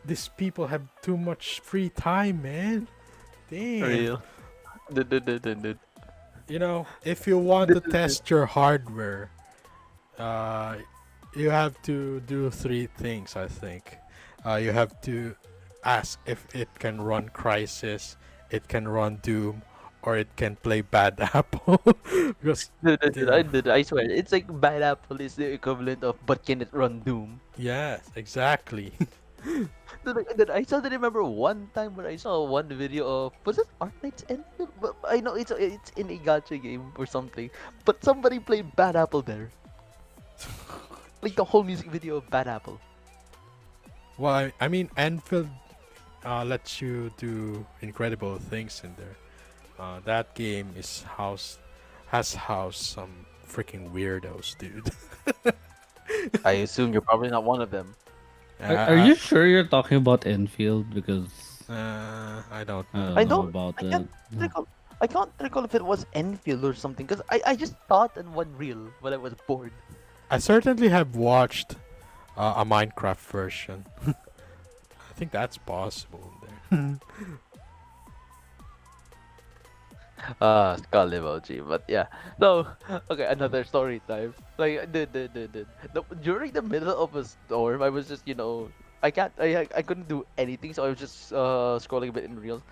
these people have too much free time, man. Damn. Real. Dude. If you want to Dude. test your hardware, uh, you have to do three things, I think. You have to ask if it can run Crisis, it can run Doom, or it can play Bad Apple. Because, damn. I swear, it's like Bad Apple is the equivalent of but can it run Doom? Yes, exactly. Dude, I still remember one time when I saw one video of was it Art Knight's Enfield? But I know it's in a gacha game or something, but somebody played Bad Apple there, like the whole music video of Bad Apple. Well, I mean, Enfield lets you do incredible things in there. That game has housed some freaking weirdos, dude. I assume you're probably not one of them. Are you sure you're talking about Enfield? Because I don't I know. don't I know don't. about I it. can't recall. I can't recall if it was Enfield or something. Cause I just thought in one reel when I was bored. I certainly have watched a Minecraft version. I think that's possible in there. Skull emoji. But yeah. So okay, another story time. Like during the middle of a storm, I was just I couldn't do anything, so I was just scrolling a bit in reels.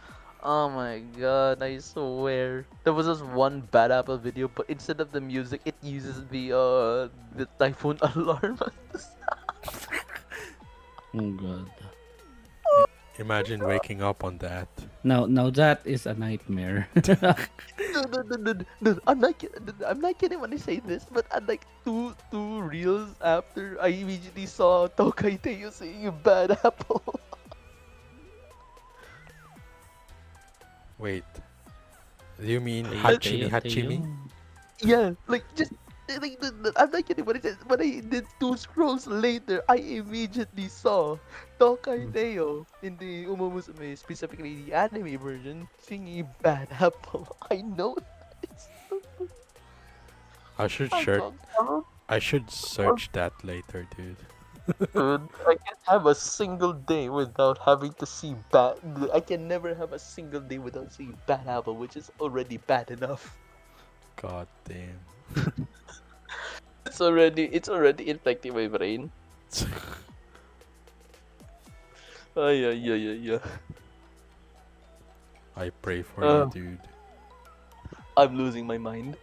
Oh my god, I swear. There was this one Bad Apple video, but instead of the music, it uses the typhoon alarm. Oh god. Imagine waking up on that. Now that is a nightmare. Dude, I'm not kidding when I say this, but like two reels after, I immediately saw Tokai Teo saying Bad Apple. Wait, do you mean Teo, Hachimi Teo, Teo. Hachimi? Yeah, like just I'm not kidding when I did two scrolls later, I immediately saw Tokai Teo in the Umumusume, specifically the anime version, singing Bad Apple. I know it's I should I'm search. so I should search that later, dude. dude, I can't have a single day without having to see bad. I can never have a single day without seeing Bad Apple, which is already bad enough. God damn. It's already infecting my brain. Yeah. I pray for you, Uh, dude. I'm losing my mind.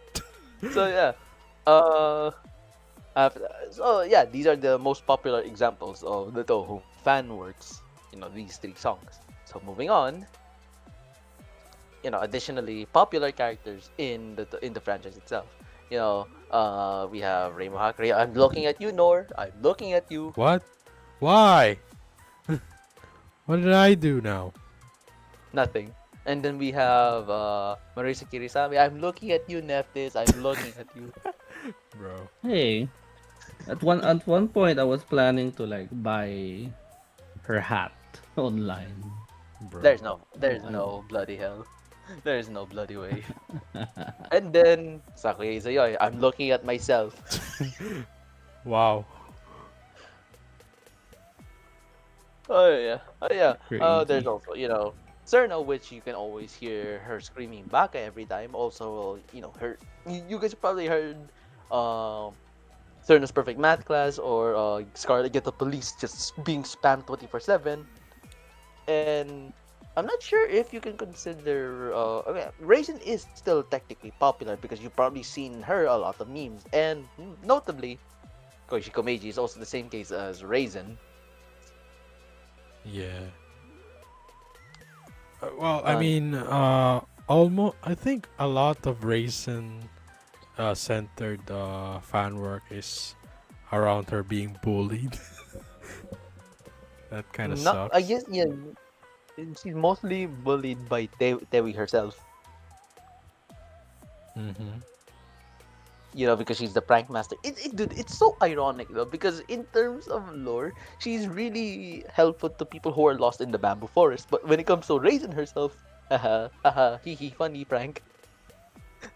So yeah, uh, so yeah, these are the most popular examples of the Touhou fan works. These three songs. So moving on, additionally popular characters in the franchise itself. We have Rainbow Hackray. I'm looking at you, Nor. I'm looking at you. What? Why? What did I do now? Nothing. And then we have Marisa Kirisame. I'm looking at you, Neftis. I'm looking at you. Bro. Hey, at one point I was planning to like buy her hat online. Bro. There's no bloody hell. There's no bloody way. And then Sakuya Izayoi. I'm looking at myself. Wow. Oh yeah, oh yeah. There's Crazy. also Cerno, which you can always hear her screaming back every time. Also, her. You guys probably heard, um, Cerno's perfect math class or Scarlet Get the Police just being spammed 24/7. And I'm not sure if you can consider. Okay, Raisin is still technically popular because you've probably seen her a lot of memes, and notably, Koichi Komeiji is also the same case as Raisin. Yeah. Well, I Uh, mean, almost. I think a lot of raisin centered fan work is around her being bullied. That kind of Not, I sucks. guess, yeah. She's mostly bullied by Tewi herself. Mm-hmm. Because she's the prank master. Dude, it's so ironic though, because in terms of lore, she's really helpful to people who are lost in the bamboo forest. But when it comes to Raisin herself, haha, haha, hee hee, funny prank.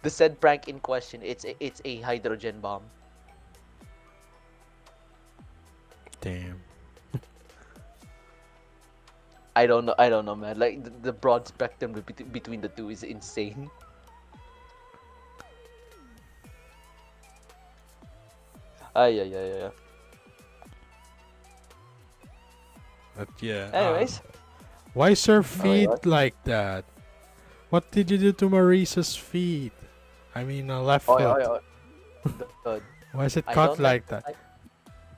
The said prank in question, it's a hydrogen bomb. Damn. I don't know, man. Like the broad spectrum between the two is insane. Yeah, yeah, yeah. But yeah. Anyways, Why is her okay, feet what? like that? What did you do to Marisa's feet? I mean, left Oh, yeah, foot. oh, yeah. Dude, Why is it I cut don't like like that?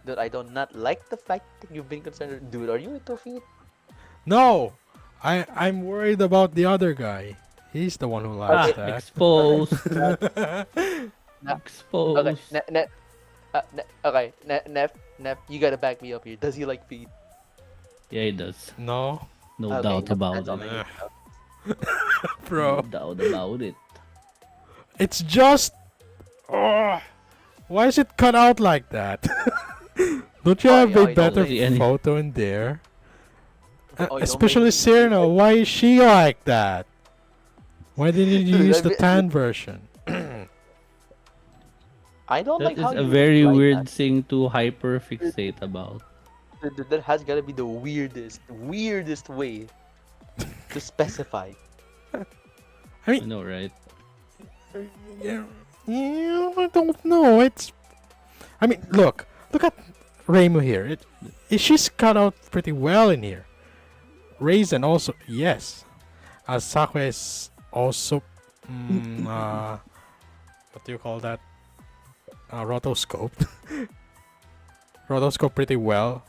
Dude, I do not like the fact that you've been concerned. Dude, are you into feet? No, I'm worried about the other guy. He's the one who likes Ah, Okay, that. okay, exposed. na- okay, Exposed. okay, Nef, you gotta back me up here. Does he like feet? Yeah, it does. No, No Okay, doubt about that's all it. I need Ugh, to know. No bro. doubt about it. It's just. Oh, why is it cut out like that? Don't you have a You don't better like. See any? photo in there? Oh, you don't like Especially feet. Dude, Cyrano. Why is she like that? Why didn't you dude, use the tan version? I don't That like how is a you very imply that. weird thing to hyperfixate about. That has gotta be the weirdest way to specify. I I mean, know, right? yeah, yeah, I don't know. I mean, look at Reimu here. She's cut out pretty well in here. Raisin also, yes. Sakura is also, what do you call that? Rotoscoped. Rotoscope pretty well.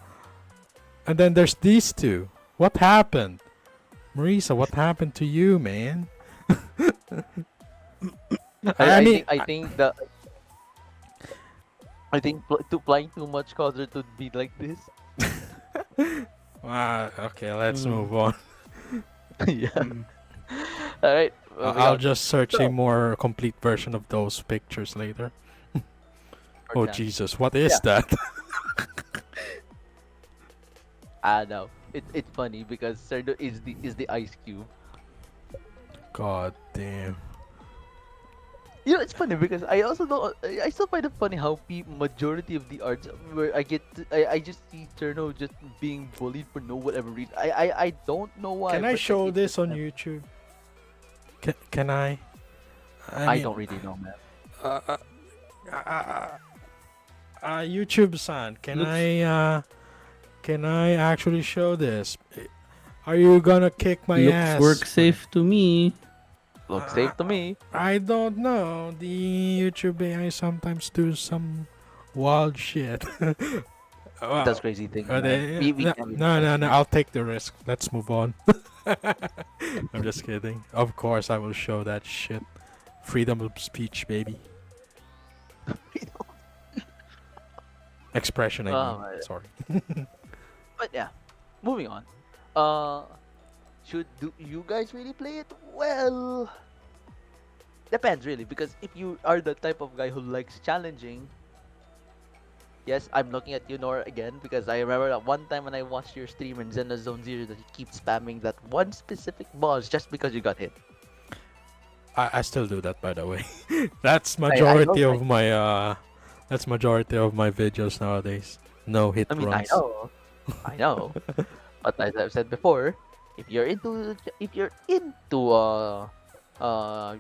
And then there's these two. What happened? Marisa, what happened to you, man? I mean, I think applying too much causes it to be like this. okay, let's Mm. move on. Yeah. All right. Moving I'll on. just search a So, more complete version of those pictures later. for Oh example, Jesus, what is yeah. that? I know. It's funny because Cerdo is the ice cube. God damn. It's funny because I also don't. I still find it funny how majority of the arts where I just see Cerno just being bullied for no whatever reason. I don't know why. Can I but show it this just on YouTube? Can I? I I mean, don't really know, man. uh, uh, uh, YouTube-san, Looks can I actually show this? Are you gonna kick my looks ass? work safe to me. Looks Uh, safe to me. I don't know. The YouTube AI sometimes do some wild shit. It does Wow. crazy things, Are man. they? We No, can't really no, touch no, no. it. I'll take the risk. Let's move on. I'm just kidding. Of course, I will show that shit. Freedom of speech, baby. Expression, I mean. Oh, my- Sorry. but yeah, moving on. Uh, should do you guys really play it? Well, depends really because if you are the type of guy who likes challenging, yes, I'm looking at you, Nora, again because I remember that one time when I watched your stream in Zelda Zone Zero that you keep spamming that one specific boss just because you got hit. I still do that, by the way. That's I know, majority of my videos nowadays. No hit I mean, runs. I know. But as I've said before, if you're into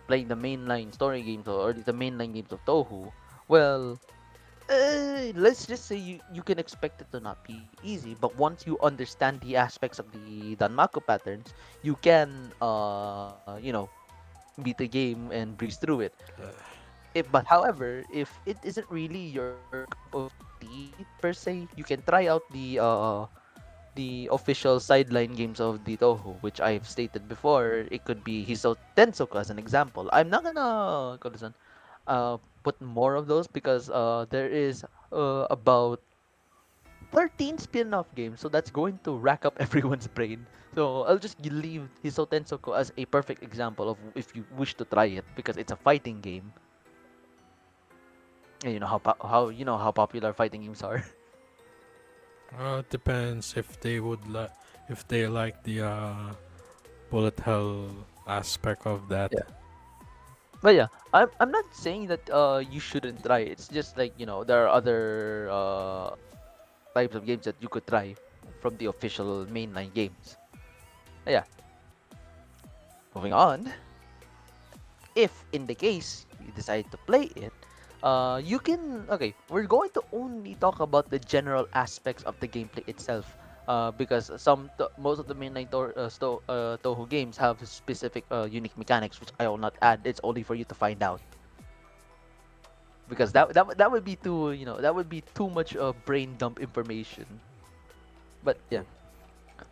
playing the mainline story games or the mainline games of Touhou, well, let's just say you can expect it to not be easy, but once you understand the aspects of the Danmaku patterns, you can beat the game and breeze through it. If but however, if it isn't really your cup of tea per se, you can try out the official sideline games of the Toho, which I've stated before. It could be Hiso Tensoku as an example. I'm not gonna call this one, put more of those because there is about 13 spin-off games, so that's going to rack up everyone's brain. So I'll just leave Hiso Tensoku as a perfect example of if you wish to try it because it's a fighting game. And you know how you know how popular fighting games are. It depends if they if they like the bullet hell aspect of that. Yeah. But yeah, I'm not saying that you shouldn't try. It's just like there are other types of games that you could try from the official mainline games. But yeah, moving on. If in the case you decide to play it, you can. Okay, we're going to only talk about the general aspects of the gameplay itself. Because most of the mainline Touhou games have specific unique mechanics, which I will not add. It's only for you to find out. Because that would be too that would be too much brain dump information. But yeah,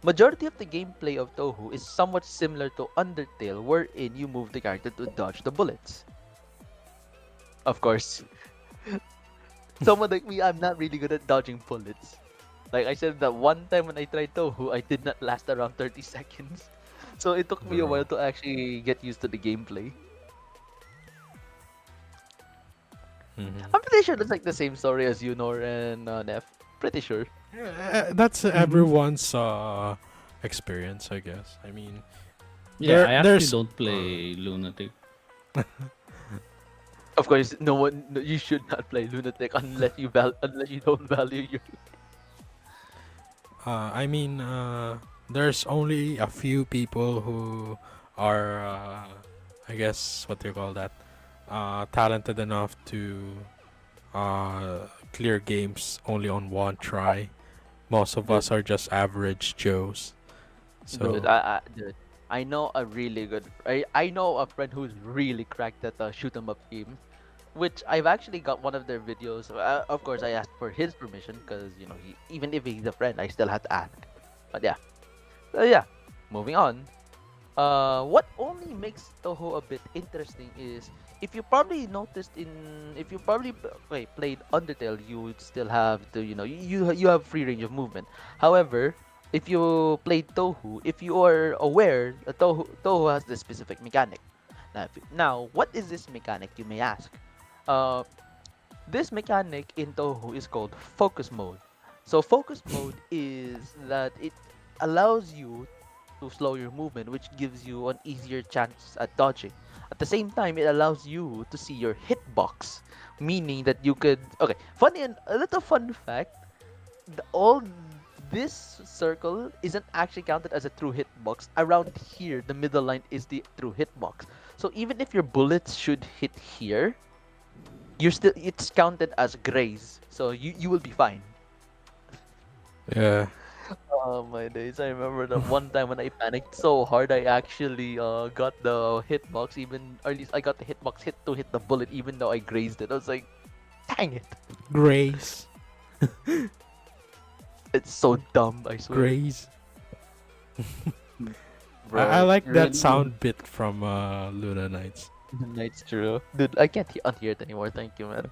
majority of the gameplay of Touhou is somewhat similar to Undertale, wherein you move the character to dodge the bullets. Of course, someone like me, I'm not really good at dodging bullets. Like I said, that one time when I tried Touhou, I did not last around 30 seconds. So it took me a while Bro. to actually get used to the gameplay. Mhm. I'm pretty sure that's like the same story as you, Nor and Nef. Pretty sure. That's Mm-hmm. everyone's experience, I guess. I mean, Yeah, I actually there's don't play Lunatic. Of course, no, you should not play Lunatic unless you don't value your. I mean, there's only a few people who are, I guess, what do you call that? Talented enough to clear games only on one try. Most of Dude, us are just average Joes. dude, So, I know a really good. I know a friend who's really cracked at shoot 'em up game, which I've actually got one of their videos. Of course, I asked for his permission because even if he's a friend, I still have to ask. But yeah, yeah. Moving on. What only makes Toho a bit interesting is if you probably played Undertale, you would still have to you have free range of movement. However, if you played Touhou, if you are aware, Touhou has this specific mechanic. Now, what is this mechanic, you may ask? Uh, this mechanic in Touhou is called focus mode. So focus mode is that it allows you to slow your movement, which gives you an easier chance at dodging. At the same time, it allows you to see your hitbox, meaning that you could. Okay, funny and a little fun fact: all this circle isn't actually counted as a true hitbox. Around here, the middle line is the true hitbox. So even if your bullets should hit here, it's counted as graze. So you will be fine. yeah. Oh my days! I remember that one time when I panicked so hard, I actually got the hitbox, even or at least I got the hitbox hit to hit the bullet, even though I grazed it. I was like, dang it! Grace. It's so dumb. I swear, Grace. I bro. like that Really, sound bit from Luna Nights. it's true, dude. I can't unhear it anymore. Thank you, man.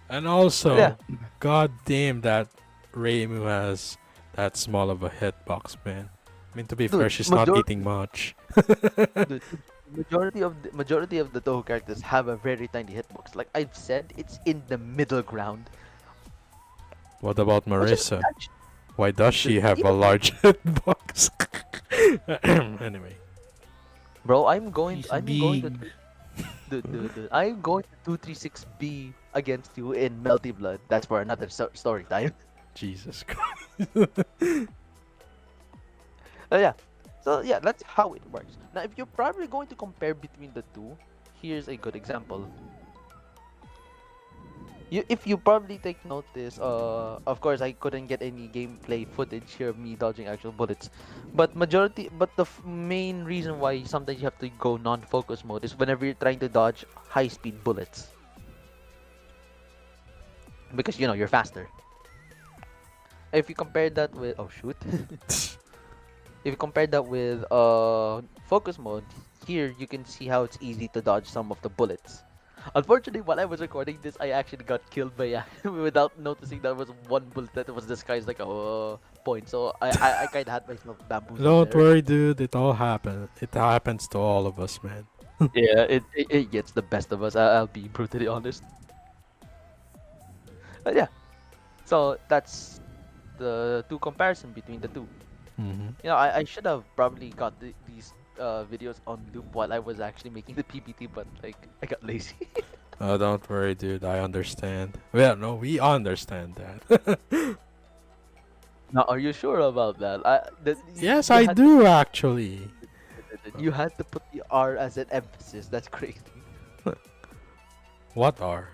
And Yeah, also, god damn that Reimu has that small of a hitbox, man. I mean, to be fair, dude. she's not eating much. Dude, majority of the Toho characters have a very tiny hitbox. Like I've said, it's in the middle ground, What about which is Marissa? actually, Why does dude, she have a even large hitbox? Anyway, bro, She's I'm going to big. I'm going to 236B against you in Melty Blood. That's for another story time. Jesus Christ. Yeah. So yeah, that's how it works. Now, if you're probably going to compare between the two, here's a good example. If you probably take notice, of course I couldn't get any gameplay footage here of me dodging actual bullets, but the main reason why sometimes you have to go non-focus mode is whenever you're trying to dodge high-speed bullets, because you're faster. If you compare that with oh shoot, if you compare that with focus mode, here you can see how it's easy to dodge some of the bullets. Unfortunately, while I was recording this, I actually got killed by without noticing there was one bullet that was disguised like a point. So I kind of had myself bamboozled Don't there. worry, dude. It all happens. It happens to all of us, man. Yeah, it gets the best of us. I'll be brutally honest. But yeah, so that's the two comparison between the two. Hmm. I should have probably got these videos on loop while I was actually making the PPT, but like I got lazy. Oh, don't worry, dude. I understand. Well, no, we understand that. Now, are you sure about that? Yes, You I had to do actually. you had to put the R as an emphasis. That's crazy. What are?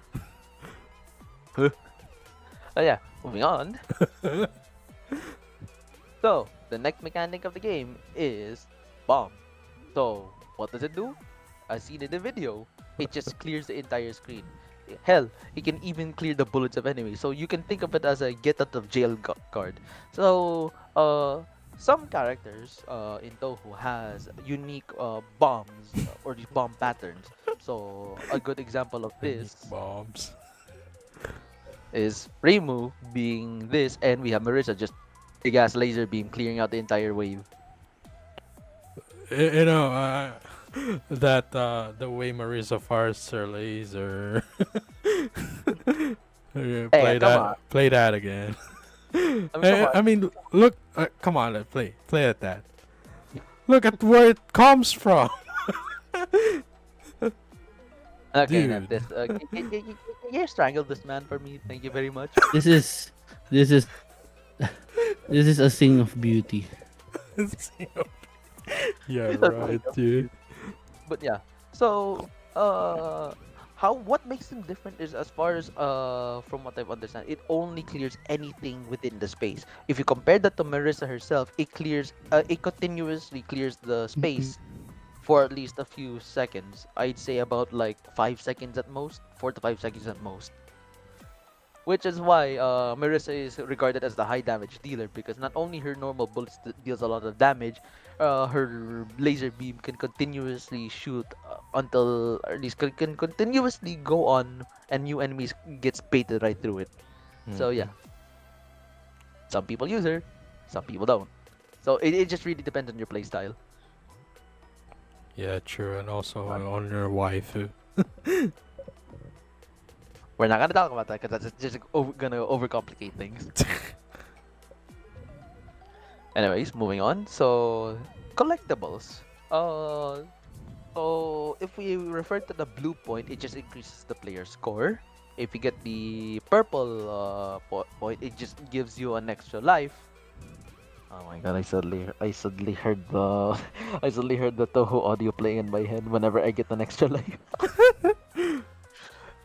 Oh yeah, moving on. So the next mechanic of the game is bomb. So what does it do? As seen in the video, it just clears the entire screen. Hell, it can even clear the bullets of enemies. So you can think of it as a get out of jail card. So some characters in Touhou has unique bombs or these bomb patterns. So a good example of Unique this bombs. is Reimu being this, and we have Marissa just big ass laser beam clearing out the entire wave. You know, that the way Marisa fires her laser. Yeah, Hey, come on. play that again. I mean, come I on. mean, look, come on, play at that. Look at where it comes from, Okay, now dude. this. Can you strangle this man for me? Thank you very much. This is this is this is a thing of beauty. Yeah, Okay, right, dude. but yeah. So, what makes them different is as far as from what I've understand, it only clears anything within the space. If you compare that to Marissa herself, it continuously clears the Mhm. space for at least a few seconds. I'd say about like 5 seconds at most, 4 to 5 seconds at most. Which is why Marissa is regarded as the high damage dealer, because not only her normal bullets deals a lot of damage, her laser beam can continuously shoot until, or at least can continuously go on, and new enemies gets baited right through it. So yeah, Mhm. some people use her, some people don't. So it just really depends on your playstyle. Yeah, true, and also on your waifu. We're not gonna talk about that because that's just gonna overcomplicate things. Anyways, moving on. So, collectibles. So if we refer to the blue point, it just increases the player's score. If you get the purple point, it just gives you an extra life. Oh my god! I suddenly heard the, I suddenly heard the Toho audio playing in my head whenever I get an extra life.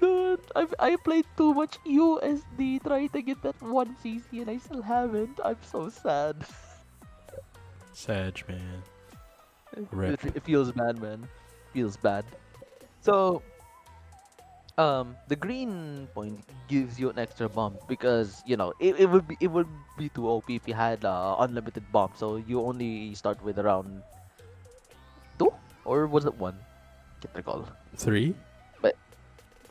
Dude, I played too much USD trying to get that one CC and I still haven't. I'm so sad. Sag, man. It, Rip. it feels bad, man. Feels bad. So, the green point gives you an extra bomb because it would be too OP if you had unlimited bomb. So you only start with around two, or was it one? Can't recall. 3? But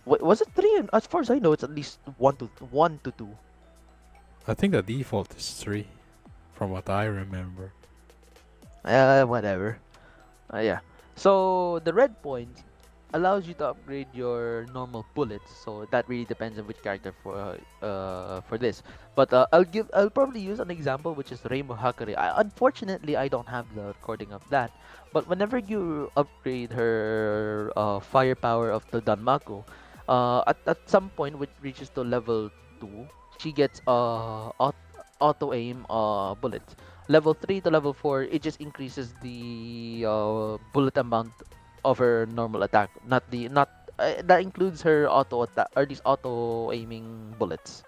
was it three? As far as I know, it's at least one to two. I think the default is 3, from what I remember. Whatever. Yeah. So the red point allows you to upgrade your normal bullets. So that really depends on which character for this. But I'll probably use an example which is Rainbow Hakari. Unfortunately, I don't have the recording of that. But whenever you upgrade her firepower of the Danmaku, at some point which reaches to level 2, she gets auto aim bullets. Level 3 to level 4, it just increases the bullet amount of her normal attack. Not that includes her auto attack or these auto aiming bullets.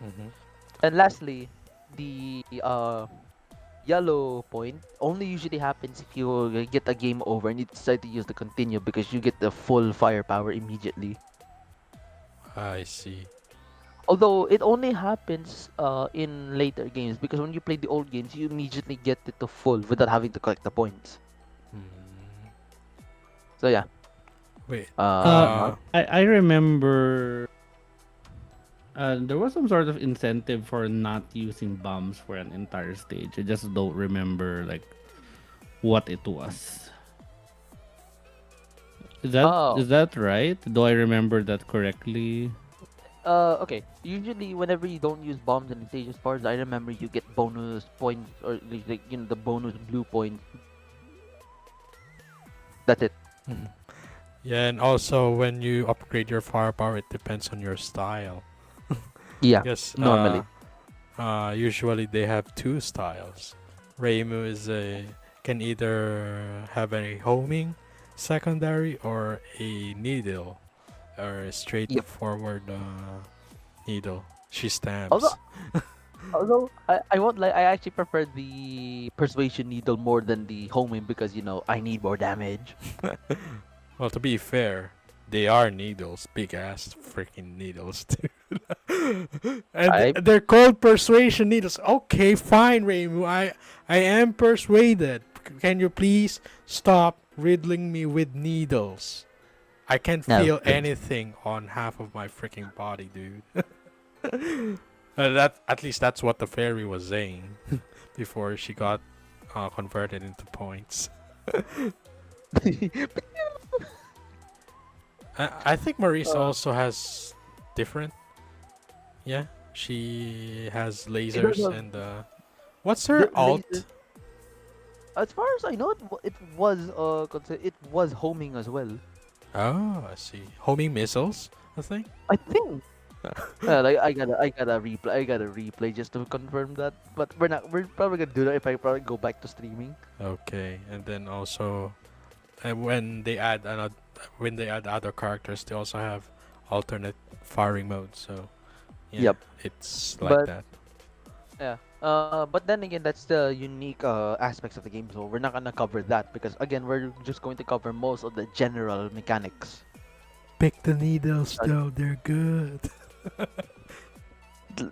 Mm-hmm. And lastly, the yellow point only usually happens if you get a game over and you decide to use the continue because you get the full firepower immediately. I see. Although it only happens in later games because when you play the old games, you immediately get it to full without having to collect the points. Mm. So yeah, Wait. not I remember there was some sort of incentive for not using bombs for an entire stage. I just don't remember like what it was. oh Is that right? Do I remember that correctly? okay. Usually, whenever you don't use bombs in the stage, as far as I remember, you get bonus points or the bonus blue points. That's it. Mhm. Yeah, and also when you upgrade your firepower, it depends on your style. Yeah, Yes. normally. Usually they have two styles. Reimu is a can either have a homing secondary or a needle or a Yep. straightforward needle. She Although stabs. I won't like I actually prefer the persuasion needle more than the homing because I need more damage. Well, to be fair, they are needles, big ass freaking needles, dude. And I they're called persuasion needles. Okay, fine, Reimu. I am persuaded. Can you please stop riddling me with needles? I can't no feel thanks. anything on half of my freaking body, dude. That at least that's what the fairy was saying before she got converted into points. I think Maurice uh, also has different. Yeah, she has it does lasers have and what's her laser. alt? As far as I know, it was it was homing as well. Oh, I see. Homing missiles, I think. I think. Like I gotta replay just to confirm that. But we're not. We're probably gonna do that if I probably go back to streaming. Okay, and then also when they add another, when they add other characters, they also have alternate firing modes. So yeah, Yep. it's like But that. yeah. But then again, that's the unique aspects of the game. So we're not gonna cover that because again, we're just going to cover most of the general mechanics. Pick the needles, Uh, though. They're good.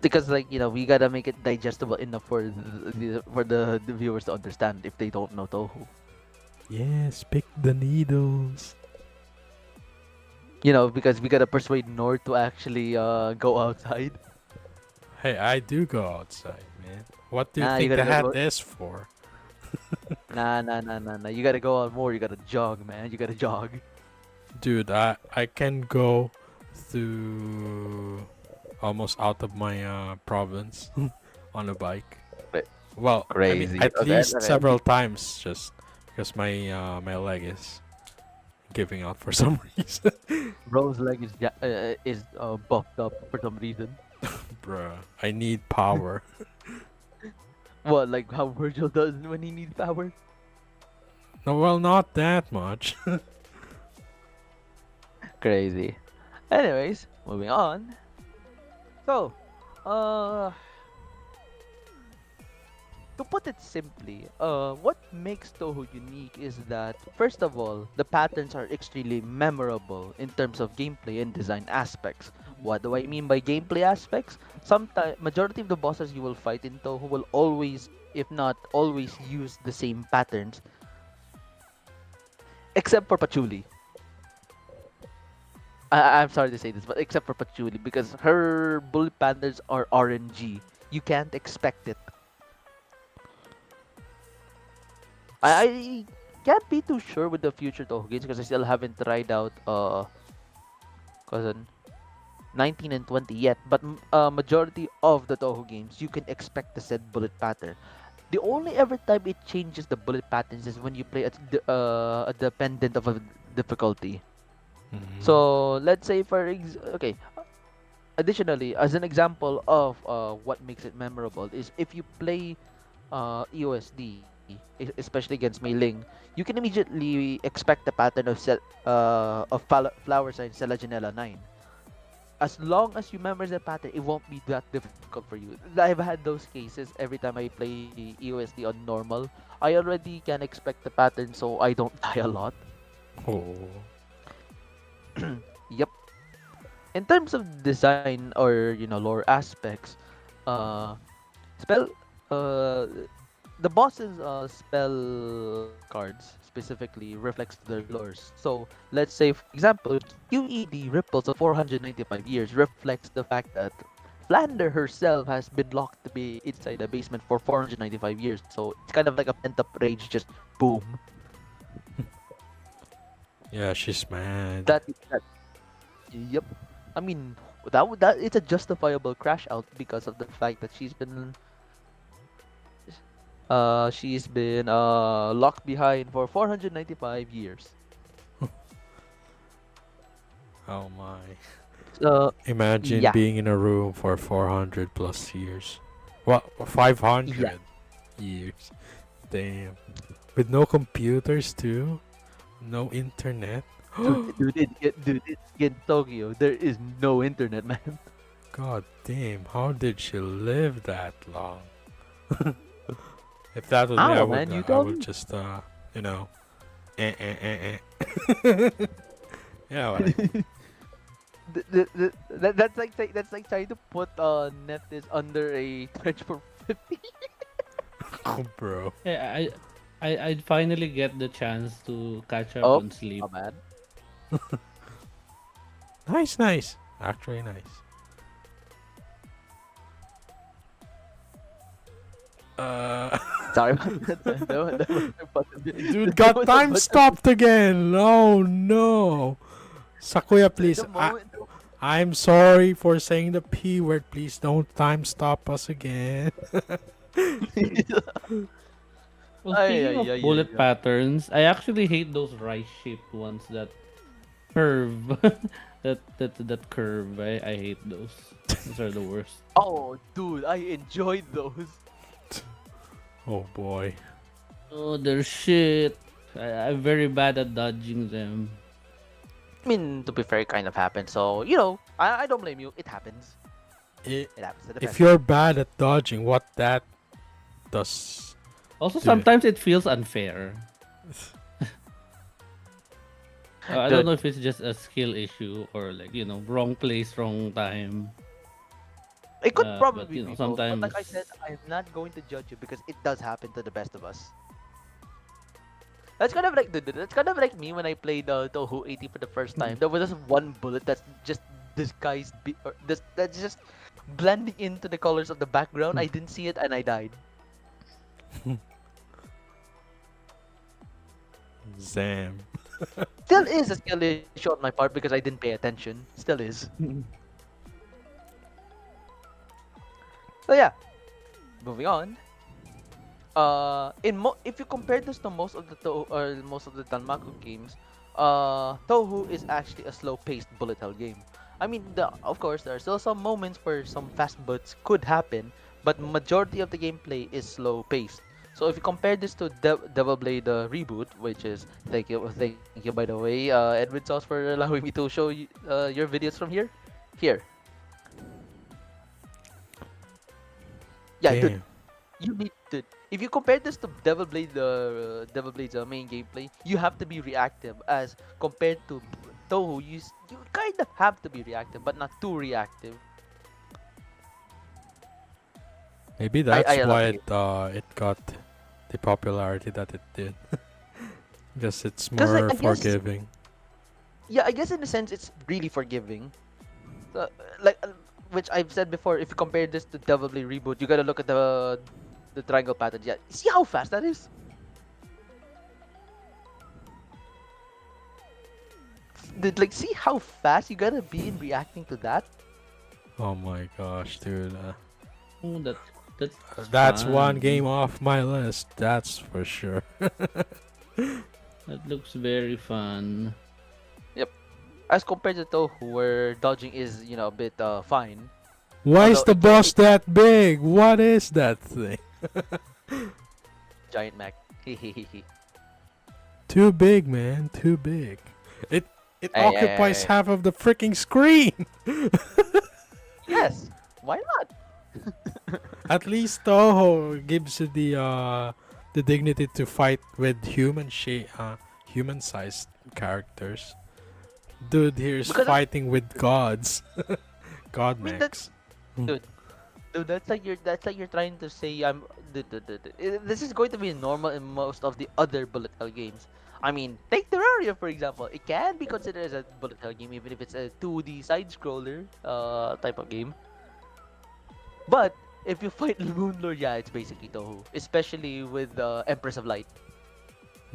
because we gotta make it digestible enough for the viewers to understand if they don't know Touhou. Yes, pick the needles. Because we gotta persuade Nord to actually go outside. Hey, I do go outside, man. What do you Nah, you think gotta the hat go. is for? Nah, nah, nah, nah, nah. You gotta go out more. You gotta jog, man. You gotta jog. Dude, I can go through almost out of my province on a bike. Cra- Well, I mean Crazy. at Okay, least okay. several times just because my leg is giving out for some reason. Bro's leg is buffed up for some reason. Bruh, I need power. What, like how Virgil does when he needs power? No, well, not that much. Crazy. Anyways, moving on. So, uh, to put it simply, what makes Toho unique is that, first of all, the patterns are extremely memorable in terms of gameplay and design aspects. What do I mean by gameplay aspects? Sometimes, majority of the bosses you will fight in Toho will always, if not always, use the same patterns, except for Patchouli. I'm sorry to say this, but except for Patchouli, because her bullet patterns are RNG. You can't expect it. I can't be too sure with the future Toho games because I still haven't tried out cousin 19 and 20 yet. But majority of the Toho games you can expect the said bullet pattern. The only ever time it changes the bullet patterns is when you play at a dependent of a difficulty. Mhm. So let's say okay, Additionally, as an example of what makes it memorable is if you play EOSD, especially against Mei Ling, you can immediately expect the pattern of flower sign Selaginella 9. As long as you memorize the pattern, it won't be that difficult for you. I've had those cases every time I play EOSD on normal. I already can expect the pattern so I don't die a lot. Oh. Yep. In terms of design or lore aspects, uh spell uh the boss's spell cards specifically reflects their lores. So let's say, for example, QED Ripples of 495 years reflects the fact that Flander herself has been locked to be inside the basement for 495 years. So it's kind of like a pent up rage, just boom. Yeah, she's mad. That yep. I mean, that it's a justifiable crash out because of the fact that she's been locked behind for 495 years. Oh my. So Imagine yeah, being in a room for 400 plus years. What? yeah. 500 years. Damn. With no computers too? No internet? In Tokyo, there is no internet, man. God damn, how did she live that long? If that was me, How, man? You I tell would me. just, eh, eh, eh, eh. You know what I mean? That's like trying to put net is under a trench for 50. Oh, bro. Yeah, I'd finally get the chance to catch up Oh, on sleep. oh man. Nice, nice. Actually, nice. Uh, Sorry about that. That was a button. dude That got was a time button. stopped again. Oh no. Sakuya, please. The moment. I'm sorry for saying the P word. Please don't time stop us again. Well, Ay, speaking ay, of ay, ay, bullet ay. patterns, I actually hate those rice-shaped ones that curve. that curve. I hate those. Those are the worst. Oh, dude, I enjoyed those. Oh boy. Oh, they're shit. I'm very bad at dodging them. I mean, to be fair, it kind of happened. So, I don't blame you. It happens. I It happens to the if best of you're us. bad at dodging, what that does Also, do? sometimes it feels unfair. I don't Dude, know if it's just a skill issue or like wrong place, wrong time. it could But probably be both. But sometimes like I said, I'm not going to judge you because it does happen to the best of us. That's kind of like dude, that's kind of like me when I played Touhou 80 for the first time. There was this one bullet that's just disguised, that's just blending into the colors of the background. I didn't see it and I died. Zam. Still is a skill issue on my part because I didn't pay attention. Still is. So yeah, moving on. If you compare this to most of the Danmaku games, Touhou is actually a slow-paced bullet hell game. I mean, of course, there are still some moments where some fast butts could happen, but majority of the gameplay is slow-paced. So if you compare this to Devil Blade reboot, which is thank you by the way, Edwin Sauce for allowing me to show you, your videos from here. Here, yeah, dude, Damn. you need to if you compare this to Devil Blade's main gameplay, you have to be reactive as compared to Touhou. You kind of have to be reactive, but not too reactive. Maybe I that's love why the game it got the popularity that it did. Because it's because more I guess forgiving. yeah, I guess in a sense it's really forgiving. Uh, like which I've said before, if you compare this to Devil Blade reboot, you gotta look at the triangle pattern. Yeah, see how fast that is. Like, see how fast you gotta be in reacting to that. Oh my gosh, dude. oh, that's That's one fun. game off my list. That's for sure. That looks very fun. Yep. as compared to Touhou, where dodging is a bit fine. Why is Although the it can boss be that big? What is that thing? giant Mac. Hehehehe. Too big, man. Too big. It it Ay, ay, ay, occupies ay. half of the freaking screen. Yes, why not? At least Toho gives you the dignity to fight with human-sized characters. Dude here's Because fighting with gods. God I mean that, mechs. Hmm. dude, dude, that's like you're trying to say this is going to be normal in most of the other bullet hell games. I mean, take Terraria for example. It can be considered as a bullet hell game even if it's a 2D side scroller type of game. But if you fight Moon Lord, yeah, it's basically Touhou, especially with Empress of Light.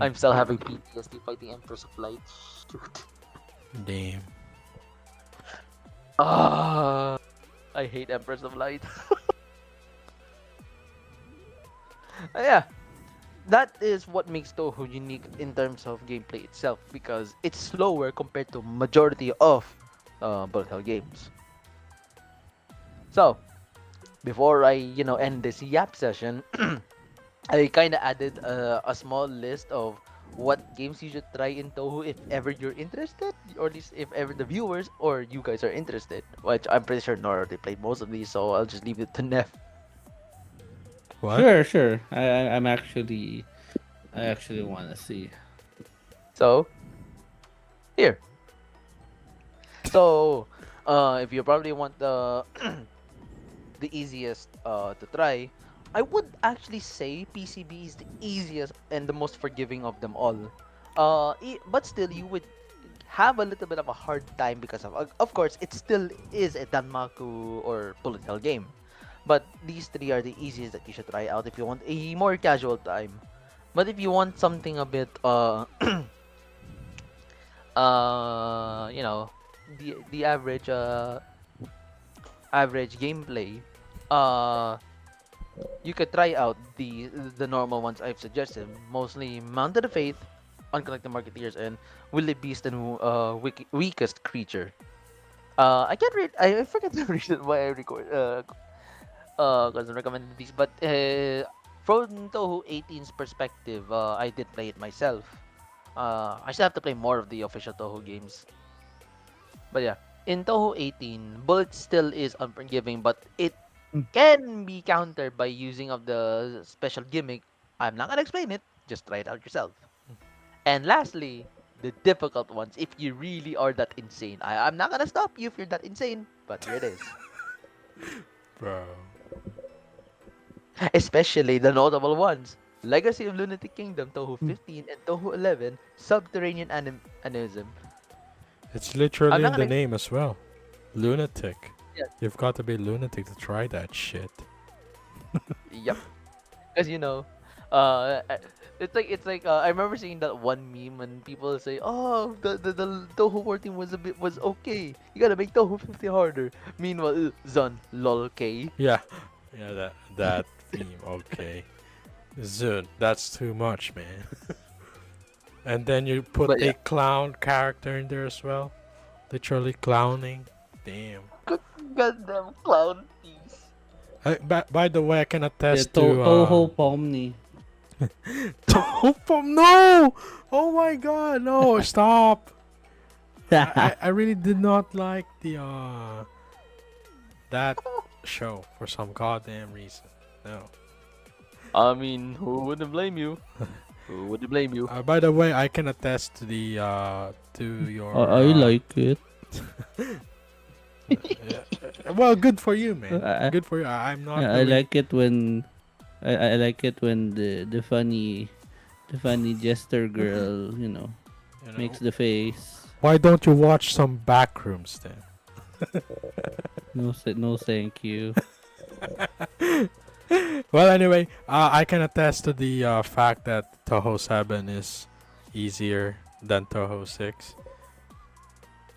I'm still having PTSD fighting Empress of Light. Dude. Damn. Ah, I hate Empress of Light. Yeah, that is what makes Touhou unique in terms of gameplay itself because it's slower compared to majority of bullet hell games. So before I end this yap session, I kind of added a small list of what games you should try in Touhou if ever you're interested, or at least if ever the viewers or you guys are interested. Which I'm pretty sure Nora already played most of these, so I'll just leave it to Neff. What? Sure, sure. I actually want to see. So here. So if you probably want the easiest to try, I would actually say PCB is the easiest and the most forgiving of them all. But still, you would have a little bit of a hard time because of course, it still is a Danmaku or bullet hell game. But these three are the easiest that you should try out if you want a more casual time. But if you want something a bit you know, the average gameplay, uh you could try out the normal ones I've suggested, mostly Mountain of Faith, Unconnected Marketeers, and Willy Beast and Weakest Creature. I can't read. I forget the reason why I record. Because I recommended these, but from Touhou 18's perspective, I did play it myself. I still have to play more of the official Touhou games. But yeah, in Touhou 18, Bullet still is unforgiving, but it Mm. can be countered by using of the special gimmick. I'm not gonna explain it. Just try it out yourself. And lastly, the difficult ones. If you really are that insane, I'm not gonna stop you if you're that insane. But here it is. Bro. Especially the notable ones: Legacy of Lunatic Kingdom, Touhou Mm. 15, and Touhou 11, Subterranean Animism. It's I'm literally not in the gonna. name as well. Lunatic. Yeah. You've got to be lunatic to try that shit. Yep. Because it's like I remember seeing that one meme when people say, "Oh, the Touhou 14 was okay. You gotta make Touhou 50 harder." Meanwhile, Zun lol K. Yeah. Yeah, that theme, okay. Zun, that's too much, man. And then you put But a yeah, clown character in there as well. Literally clowning. Damn. goddamn clown piece. By the way, I can Yeah, attest to Toho Pomni. Topom, no! Oh my god, no, stop! I really did not like the that show for some goddamn reason. No. I mean, who wouldn't blame you? Who would blame you? By the way, I can attest to the to your I like it. yeah. Well, good for you, man. I, Good for you. I'm not I really. like it when I like it when the funny jester girl, You know, makes the face. why don't you watch some backrooms then? No, thank you. Well, anyway, I can attest to the fact that Toho 7 is easier than Toho 6.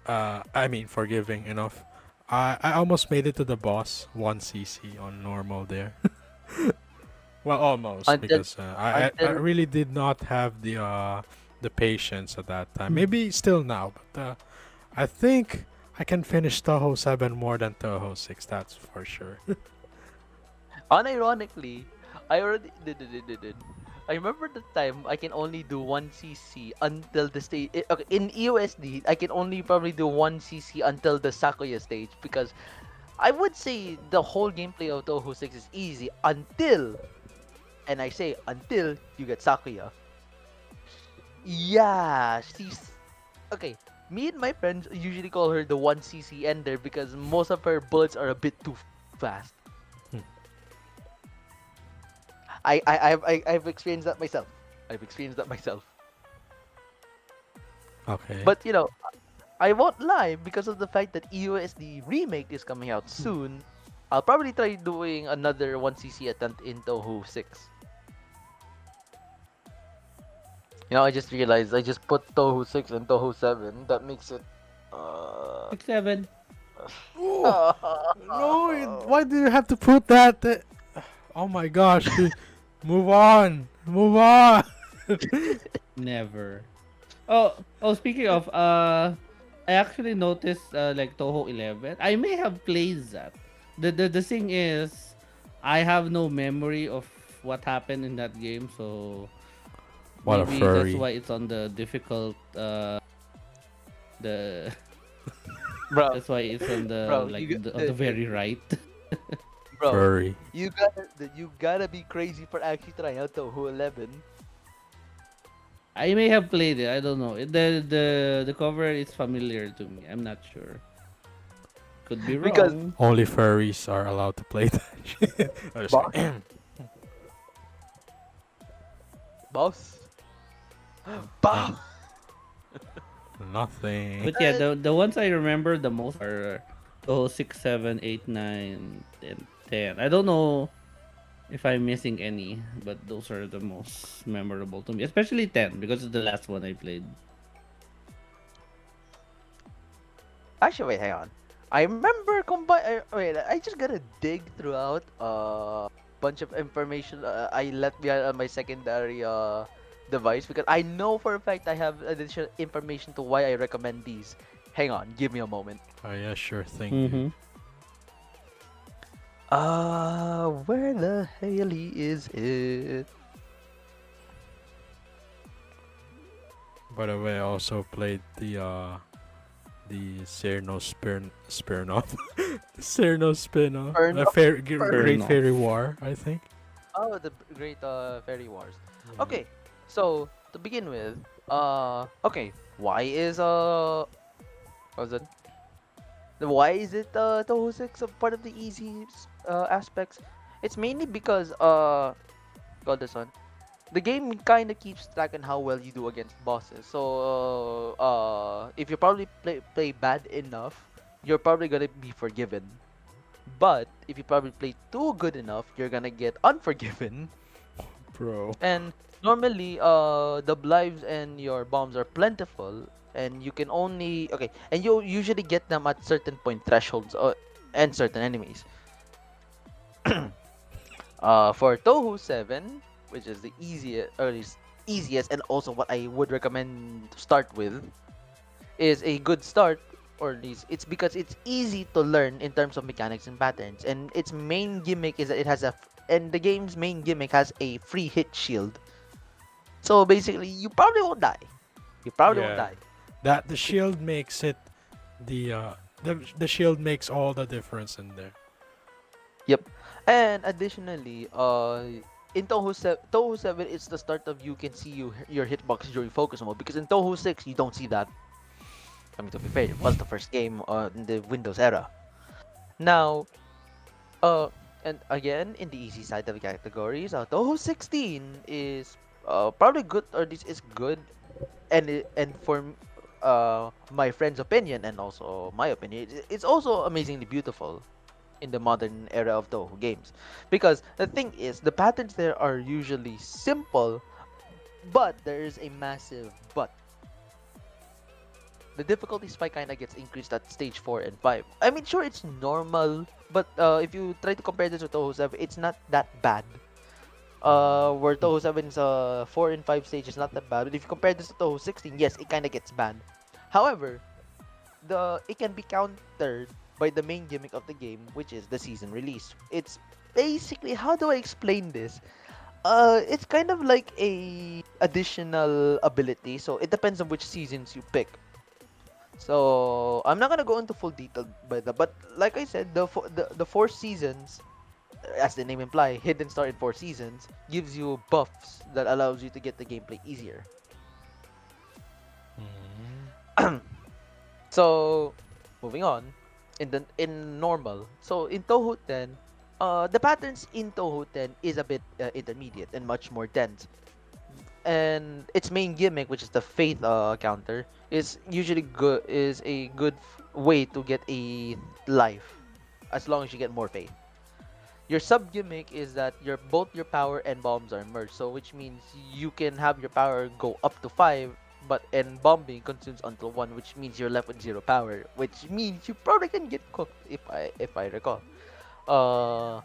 I mean, forgiving enough. I almost made it to the boss 1cc on normal there. Well, almost Until because I until really did not have the patience at that time. Mm. Maybe still now, but I think I can finish Touhou 7 more than Touhou 6, that's for sure. Unironically, I already did. I remember the time I can only do 1cc until the stage. Okay, in EOSD, I can only probably do 1cc until the Sakuya stage because I would say the whole gameplay of Touhou 6 is easy until, and I say until you get Sakuya. Yeah, she's okay. Me and my friends usually call her the 1cc ender because most of her bullets are a bit too fast. Hmm, I've experienced that myself. I've experienced that myself. okay. But I won't lie because of the fact that EOSD remake is coming out soon. I'll probably try doing another 1cc attempt in Touhou 6. I just realized I just put Touhou 6 and Touhou 7. That makes it uh 6, 7. Oh, no, why do you have to put that? Oh my gosh, dude. Move on. Move on. Never. Oh, speaking of, I actually noticed like Toho 11. I may have played that. The thing is, I have no memory of what happened in that game, so What a maybe that's furry. why it's on the difficult. The bro, That's why it's on the bro, like you on the very right. bro, Furry. you gotta be crazy for actually trying out Touhou 11. I may have played it. I don't know. The cover is familiar to me. I'm not sure. Could be Because wrong. Only furries are allowed to play that shit. I'm just boss, kidding. boss, boss. Nothing. But yeah, the ones I remember the most are 6, 7, 8, 9, and 10. I don't know if I'm missing any, but those are the most memorable to me. Especially 10 because it's the last one I played. Actually, wait, hang on. I remember combine. Wait, I just gotta dig throughout a bunch of information I left behind on my secondary device because I know for a fact I have additional information to why I recommend these. Hang on, give me a moment. Oh yeah, sure thing, dude. Mm-hmm. Where the hell is it? By the way, I also played the Cerno Spirnoff. Cerno Spinoff. Burn up, burn. Great Turn Fairy off. War, I think. Oh, the great Fairy Wars. Yeah. Okay, so to begin with, okay, why is what was it? Why is it Touhou 6 a part of the easy aspects? It's mainly because got this one. The game kind of keeps track on how well you do against bosses. So if you probably play bad enough, you're probably gonna be forgiven. But if you probably play too good enough, you're gonna get unforgiven. Bro. And normally, the lives and your bombs are plentiful, and you can only and you usually get them at certain point thresholds and certain enemies. For Touhou 7, which is the easiest and also what I would recommend to start with, is a good start, or at least it's because it's easy to learn in terms of mechanics and patterns. And its main gimmick is that and the game's main gimmick has a free hit shield. So basically, you probably won't die. You probably won't Yeah. die. That the shield makes it the shield makes all the difference in there. Yep. And additionally, in Touhou 7, it's the start of you can see your hitbox during focus mode because in Touhou 6 you don't see that. I mean, to be fair, it was the first game in the Windows era. Now, uh, and again, in the easy side of the categories, Touhou 16 is probably good, or this is good, and for my friend's opinion and also my opinion, it's also amazingly beautiful in the modern era of Touhou games, because the thing is, the patterns there are usually simple, but there is a massive but. The difficulty spike kind of gets increased at stage 4 and 5. I mean, sure, it's normal, but if you try to compare this with Touhou 7, it's not that bad. Where Touhou 7's 4 and 5 stage is not that bad, but if you compare this to Touhou 16, yes, it kind of gets bad. However, the it can be countered by the main gimmick of the game, which is the season release. It's basically, how do I explain this? It's kind of like a additional ability, so it depends on which seasons you pick. So I'm not gonna go into full detail by that, but like I said, the 4 seasons, as the name imply, Hidden Star in 4 seasons gives you buffs that allows you to get the gameplay easier. Mm. So moving on, in normal, so in Touhou 10, the patterns in Touhou 10 is a bit intermediate and much more dense. And its main gimmick, which is the faith counter, is usually good is a good way to get a life, as long as you get more faith. Your sub gimmick is that both your power and bombs are merged, so which means you can have your power go up to 5, but and bombing consumes until 1, which means you're left with 0 power, which means you probably can get cooked, if I recall. Uh,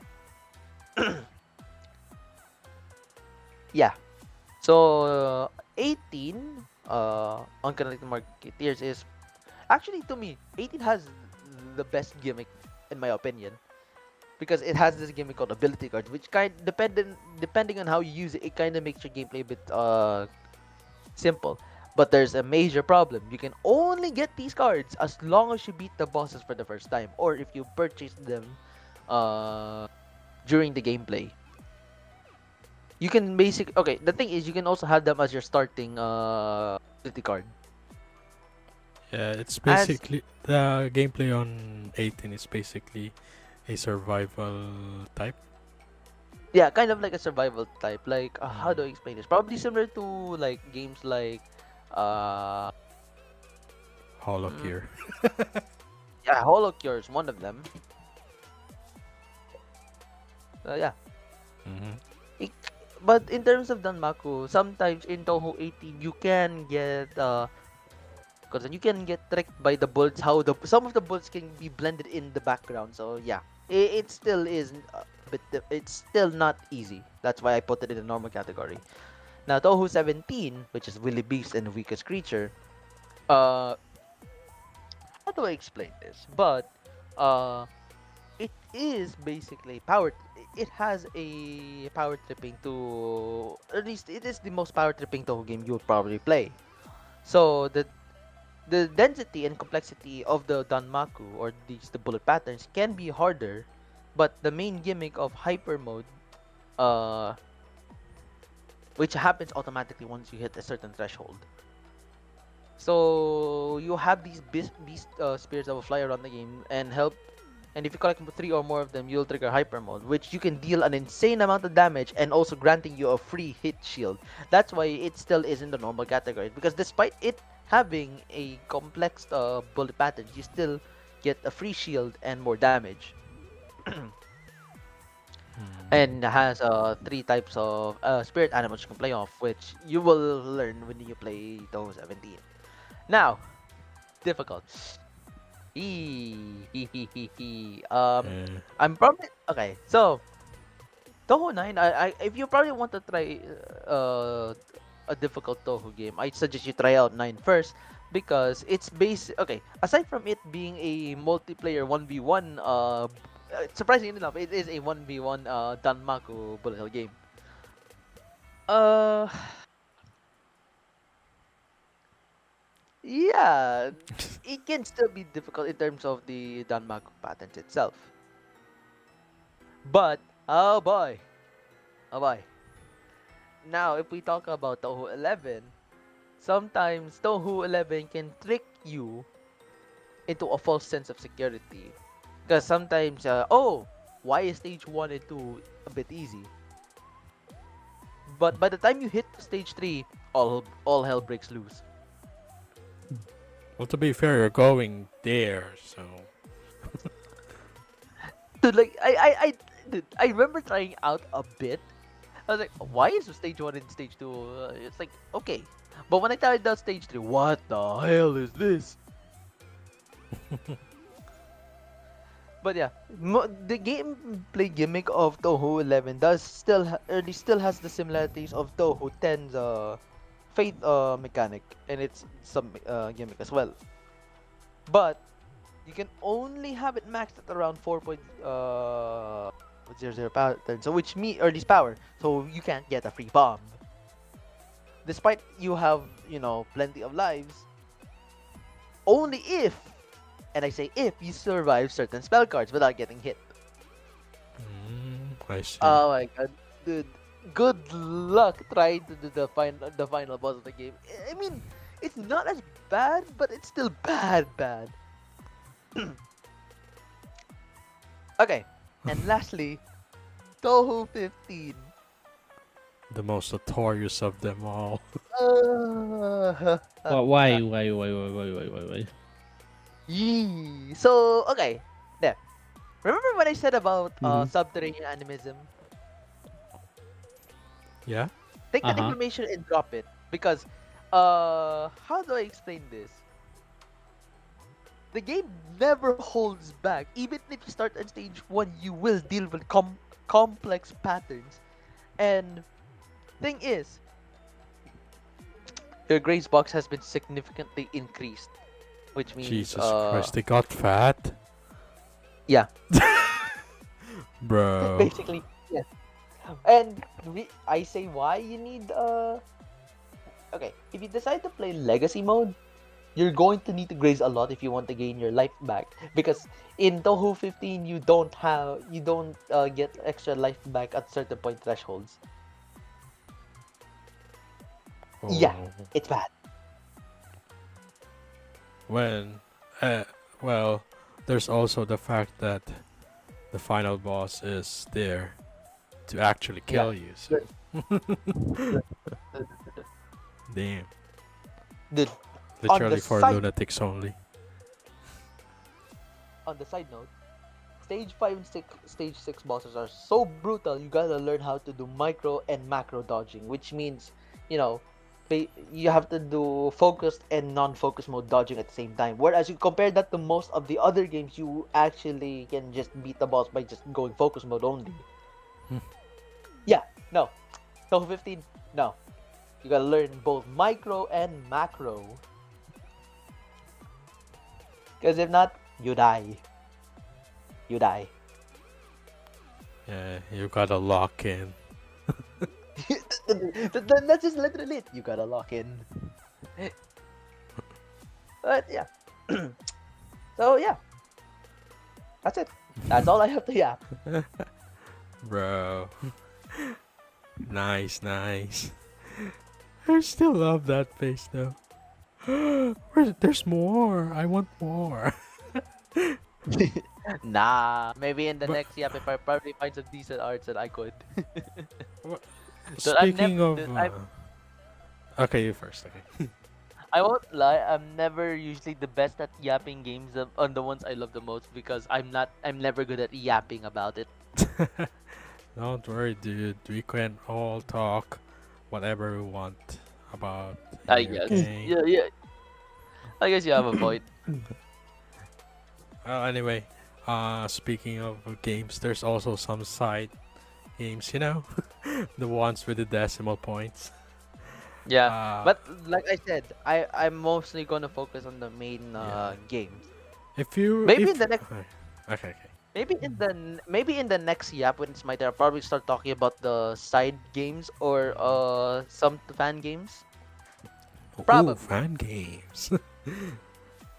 yeah. So 18 unconnected marketeers is actually, to me, 18 has the best gimmick in my opinion, because it has this gimmick called ability cards, which depending on how you use it, it kind of makes your gameplay a bit simple. But there's a major problem. You can only get these cards as long as you beat the bosses for the first time, or if you purchase them uh during the gameplay. You can okay, the thing is, you can also have them as your starting ability card. Yeah, it's As basically the gameplay on 18 is basically a survival type. Yeah, kind of like a survival type. Like, how Mm. do I explain this? Probably similar to like games like uh Hollow mm, Gear. yeah, Hollow Cure is one of them. Yeah. Hmm. Ik- but in terms of Danmaku, sometimes in Touhou 18 you can get because you can get tricked by the bullets. How the some of the bullets can be blended in the background. So yeah, it still is it's still not easy. That's why I put it in the normal category. Now Touhou 17, which is Willy Beast and Weakest Creature. Uh, how do I explain this? But uh, it is basically power. It has a power tripping to, at least it is the most power tripping Touhou game you would probably play. So the density and complexity of the Danmaku, or the bullet patterns, can be harder, but the main gimmick of hyper mode, uh, which happens automatically once you hit a certain threshold. So you have these beast spirits that will fly around the game and help. And if you collect 3 or more of them, you'll trigger hyper mode, which you can deal an insane amount of damage and also granting you a free hit shield. That's why it still is in the normal category, because despite it having a complex bullet pattern, you still get a free shield and more damage. Mm. And has 3 types of spirit animals you can play off, which you will learn when you play those 17. Now, difficult. Eee. Yeah. I'm probably okay. So Touhou 9, if you probably want to try a difficult Touhou game, I suggest you try out 9 first, because it's basic. Okay, aside from it being a multiplayer 1v1, surprisingly enough, it is a 1v1 Danmaku bullet hell game. Uh, yeah, it can still be difficult in terms of the Danmaku patterns itself. But oh boy, oh boy. Now, if we talk about Touhou 11, sometimes Touhou 11 can trick you into a false sense of security. Because sometimes, why is stage 1 and 2 a bit easy? But by the time you hit stage 3, all hell breaks loose. Well, to be fair, you're going there, so. Dude, like, dude, I remember trying out a bit. I was like, why is stage 1 and stage 2? It's like, okay. But when I tried out stage 3, what the hell is this? But yeah, the gameplay gimmick of Touhou 11 does still still has the similarities of Touhou 10's Fate mechanic and its some gimmick as well. but you can only have it maxed at around 4.00 power turn, so which me or this power, so you can't get a free bomb. Despite you have, plenty of lives, only if, and I say if, you survive certain spell cards without getting hit. I see. Oh my god, dude. Good luck trying to do the final boss of the game. I mean, it's not as bad, but it's still bad. Okay, and lastly, Touhou 15. The most notorious of them all. Why? Yee. So, okay, there. Remember what I said about Mm-hmm. subterranean animism? Yeah? Take that Uh-huh. information and drop it. Because, how do I explain this? The game never holds back. Even if you start at stage 1, you will deal with complex patterns. And thing is, your grace box has been significantly increased. Which means, Jesus Christ, they got fat? yeah, Bro. basically, yes. And I say why you need, okay, if you decide to play legacy mode, you're going to need to graze a lot if you want to gain your life back. Because in Touhou 15, you don't get extra life back at certain point thresholds. Yeah, Oh. it's bad. When, uh, well, there's also the fact that the final boss is there to actually Yeah. kill you. So, damn, Dude, on the literally for side lunatics only. on the side note, stage 6 bosses are so brutal. You gotta learn how to do micro and macro dodging, which means, you know, you have to do focused and non-focused mode dodging at the same time. Whereas you compare that to most of the other games, you actually can just beat the boss by just going focus mode only. Hmm. Yeah, no. Touhou 15, no. You gotta learn both micro and macro. Because if not, you die. You die. Yeah, you gotta lock in. That's just literally it. You gotta lock in. But yeah. So yeah, that's it. That's all I have to yap. Bro. Nice. I still love that face though. There's more. I want more. Nah, maybe in the But next yap if I probably find some decent arts that I could. wha- Dude, I'm never. speaking of, Dude, okay, you first. Okay. I won't lie. I'm never usually the best at yapping games on the ones I love the most because I'm never good at yapping about it. Don't worry, dude. We can all talk whatever we want about I any guess. game. Yeah. I guess you have a point. Anyway, speaking of games, there's also some side games, the ones with the decimal points. Yeah, Uh, but like I said, I'm mostly gonna focus on the main yeah. games. If you Maybe in if the next, okay. maybe in the next yap when it's my turn, I'll probably start talking about the side games or some fan games. Ooh, Probably. fan games.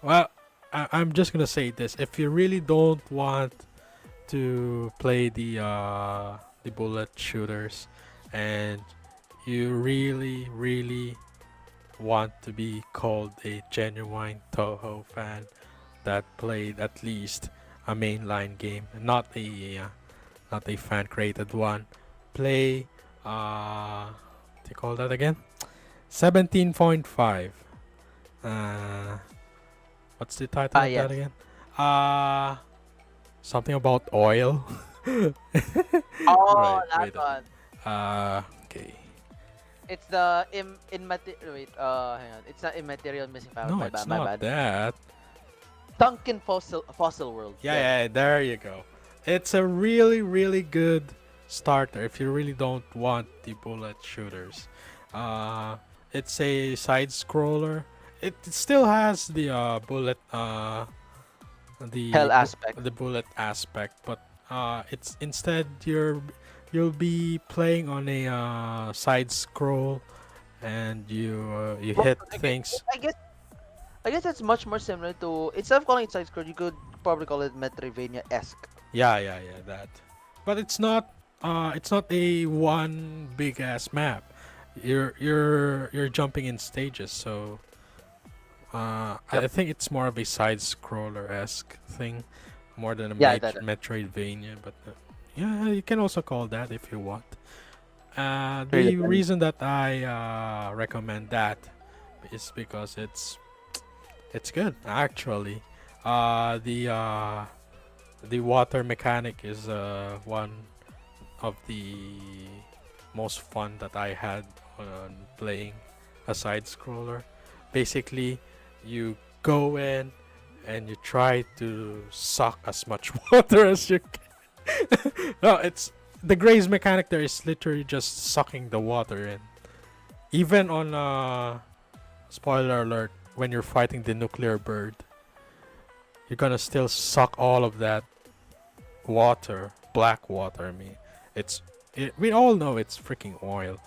Well, I'm just gonna say this: if you really don't want to play the bullet shooters, and you really want to be called a genuine Toho fan that played at least a mainline game, not a fan created one, play what do you call that again? 17.5. Uh, what's the title Ah of that yes. again? Uh Something about oil. Oh, Right, that wait. one. Okay. It's the immaterial. Wait. Hang on. It's not immaterial missing power. No, My it's bad. My not bad. that. Sunken fossil world. Yeah, There. yeah, there you go. It's a really good starter if you really don't want the bullet shooters. Uh, it's a side scroller, it still has the Hell aspect. the bullet aspect, but it's instead you'll be playing on a side scroll, and you Well, hit okay, things. I guess that's much more similar to, instead of calling it side scroll, you could probably call it Metroidvania-esque. Yeah, that. But it's not a one big ass map. You're jumping in stages, so I Yep. think it's more of a side scroller esque thing, more than a Yeah, that. Metroidvania. But yeah, you can also call that if you want. Really The depends. reason that I recommend that is because it's good actually. The water mechanic is one of the most fun that I had on playing a side scroller. Basically, you go in and you try to suck as much water as you can. No, it's the graze mechanic there is literally just sucking the water in. Even on spoiler alert, when you're fighting the nuclear bird, you're gonna still suck all of that water, black water. I mean, we all know it's freaking oil.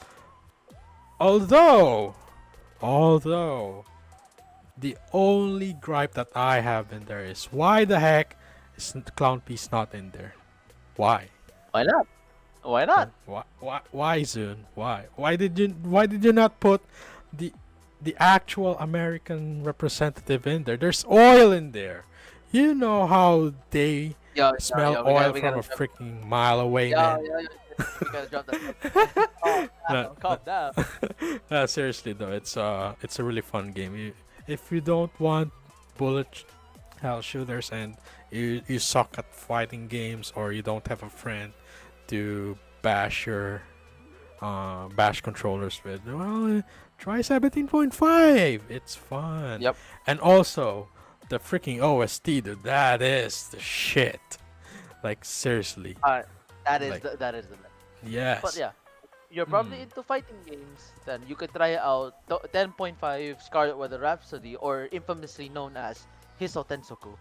Although, although the only gripe that I have in there is why the heck is Clown Piece not in there? Why? Why not? Why not? Why Zune? Why did you not put the the actual American representative in there? There's oil in there. You know how they smell oil We from gotta a jump. freaking mile away, Yeah, man. we gotta jump that. Calm No, down, calm down. seriously though, it's a really fun game. If you don't want bullet hell shooters and you suck at fighting games, or you don't have a friend to bash your bash controllers with, well, try 17.5. It's fun. Yep. And also the freaking OST, dude, that is the shit. Like seriously. That is Like that is the. But yes. yeah, you're probably Mm, into fighting games, then you could try out 10.5 Scarlet Weather Rhapsody, or infamously known as Hiso Tensoku.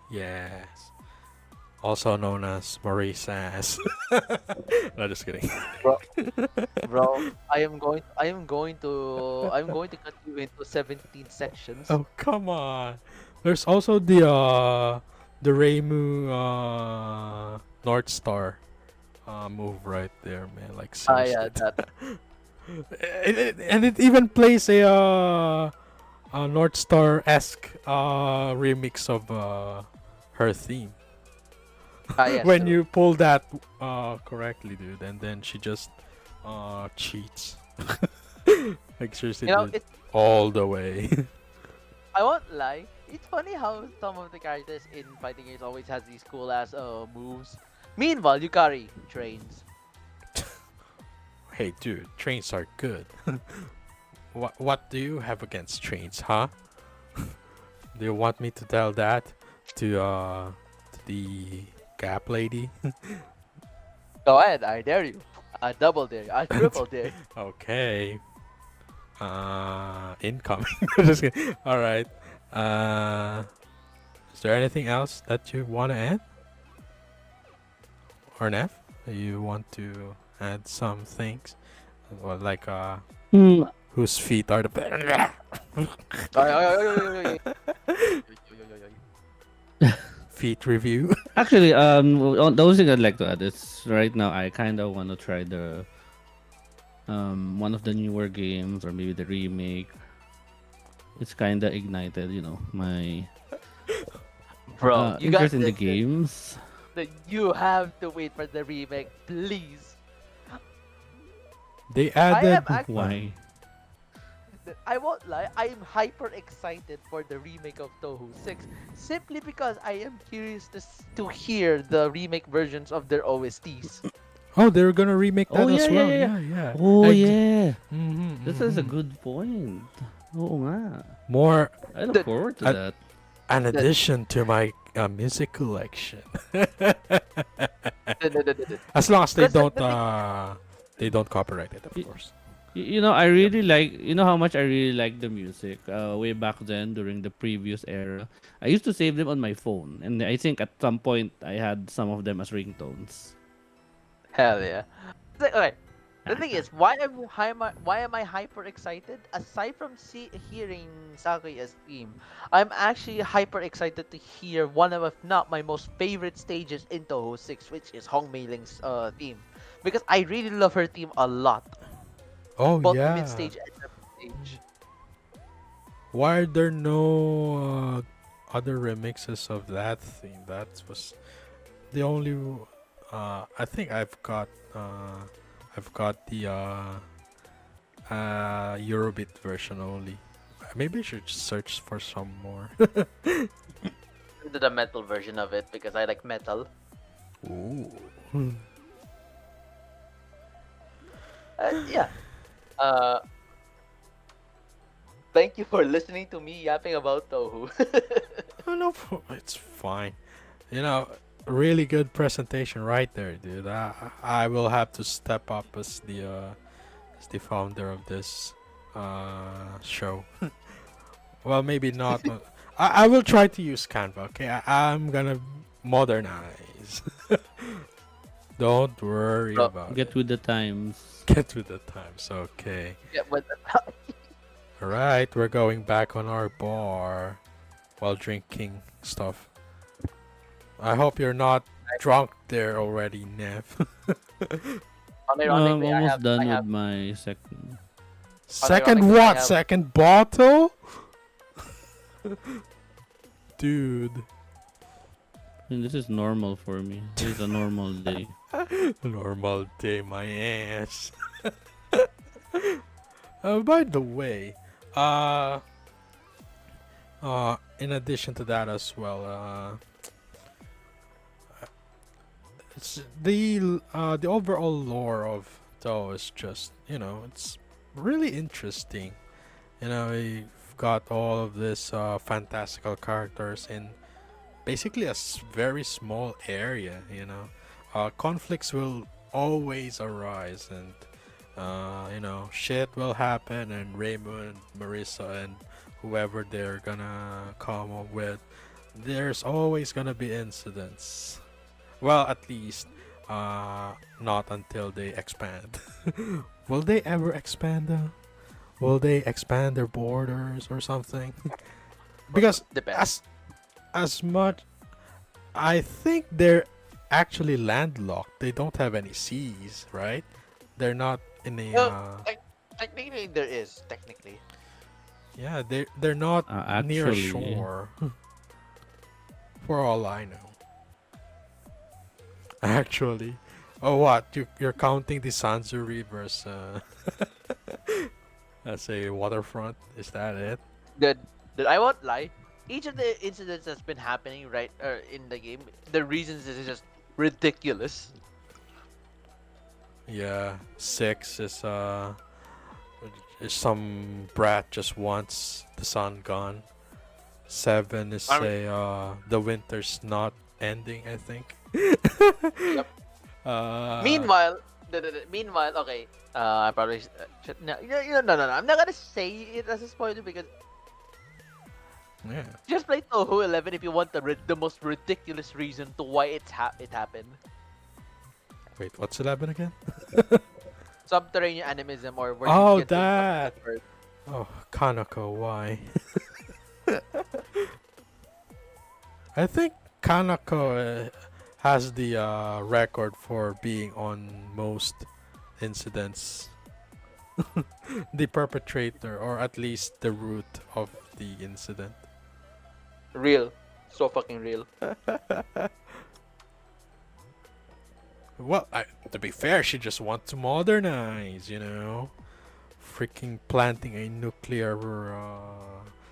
yes. Also known as Maurice Ass. No, just kidding. Bro, bro, I'm going to cut you into 17 sections. Oh, come on. There's also the Reimu North Star move right there, man. Like Ah, yeah, seriously. that. And it even plays a North Star esque remix of her theme. Ah, yes, When true. you pull that correctly, dude, and then she just cheats. Like seriously, You know, dude, all the way. I won't lie. It's funny how some of the characters in fighting games always has these cool ass moves. Meanwhile, Yukari trains. Hey, dude, trains are good. What do you have against trains, huh? Do you want me to tell that to the Gap lady? Go ahead, I dare you. I double dare you. I triple dare you. Okay. Incoming. Just kidding. All right. Is there anything else that you want to add? Or Neff, you want to add some things? Or like Hmm, whose feet are the better? Ay, ay, ay, ay, ay, ay, ay. Feet review. Actually, the only thing I'd like to add is right now I kind of want to try the one of the newer games, or maybe the remake. It's kind of ignited, my Bro, you got interest in the this. games. You have to wait for the remake, please. They I added am actually. Why? I won't lie. I am hyper excited for the remake of Touhou 6, simply because I am curious to hear the remake versions of their OSTs. Oh, they're gonna remake that Oh yeah, as yeah, well. yeah, yeah. Yeah. Oh yeah. Mm-hmm, This is a good point. Oo nga. More I look The- forward to I- that. an addition to my music collection. As long as That's like the they don't copyright it, of Y- course. You know, I Yep. really like. You know how much I really like the music. Way back then, during the previous era, I used to save them on my phone, and I think at some point I had some of them as ringtones. Hell yeah. Okay. The thing is, why am I hyper excited? Aside from hearing Sakuya's theme, I'm actually hyper excited to hear one of, if not my most favorite stages in Touhou 6, which is Hong Mei Ling's theme. Because I really love her theme a lot, Oh both the mid yeah. stage and the stage. Why are there no other remixes of that theme? That was the only. I think I've got the Eurobeat version only. Maybe I should search for some more. Into the metal version of it because I like metal. Ooh. Yeah. Uh, Thank you for listening to me yapping about Touhou. Oh, no, it's fine. You know, really good presentation right there, dude. I will have to step up as the founder of this show. Well, maybe not. I will try to use Canva. Okay, I'm gonna modernize. Don't worry Bro, about Get it. with the times. Get with the times. Okay. yeah, but All right, we're going back on our bar while drinking stuff. I hope you're not drunk there already, Nev. I'm unironically, almost I done with have, my second. Second unironically, I what? have. Second bottle? Dude. And this is normal for me. This is a normal day. Normal day, my ass. By the way, uh, in addition to that as well, it's the overall lore of Toho is just, it's really interesting. You've got all of this fantastical characters in basically a very small area. Conflicts will always arise, and shit will happen, and Raymond, Marissa, and whoever they're gonna come up with, there's always gonna be incidents. Well, at least, not until they expand. Will they ever expand? Will they expand their borders or something? Because Depends. as much, I think they're actually landlocked. They don't have any seas, right? They're not in a Well, technically there is technically. yeah, they're not near a Actually, shore. For all I know. Actually. Oh, what? You're counting the Sanzu Rivers as a waterfront? Is that it? That I won't lie. Each of the incidents that's been happening in the game, the reasons is just ridiculous. Yeah, 6 is some brat just wants the sun gone. 7 is I mean, say the winter's not ending, I think. yep. uh Meanwhile, meanwhile, okay. I probably should, no, no. I'm not gonna say it as a spoiler because yeah. just play Touhou 11 if you want the most ridiculous reason to why it happened. Wait, what's 11 again? Subterranean animism, or where you Oh, get to that. the earth. Oh, Kanako, why? I think Kanako has the record for being on most incidents. The perpetrator, or at least the root of the incident. Real, so fucking real. Well, to be fair, she just wants to modernize, Freaking planting a nuclear,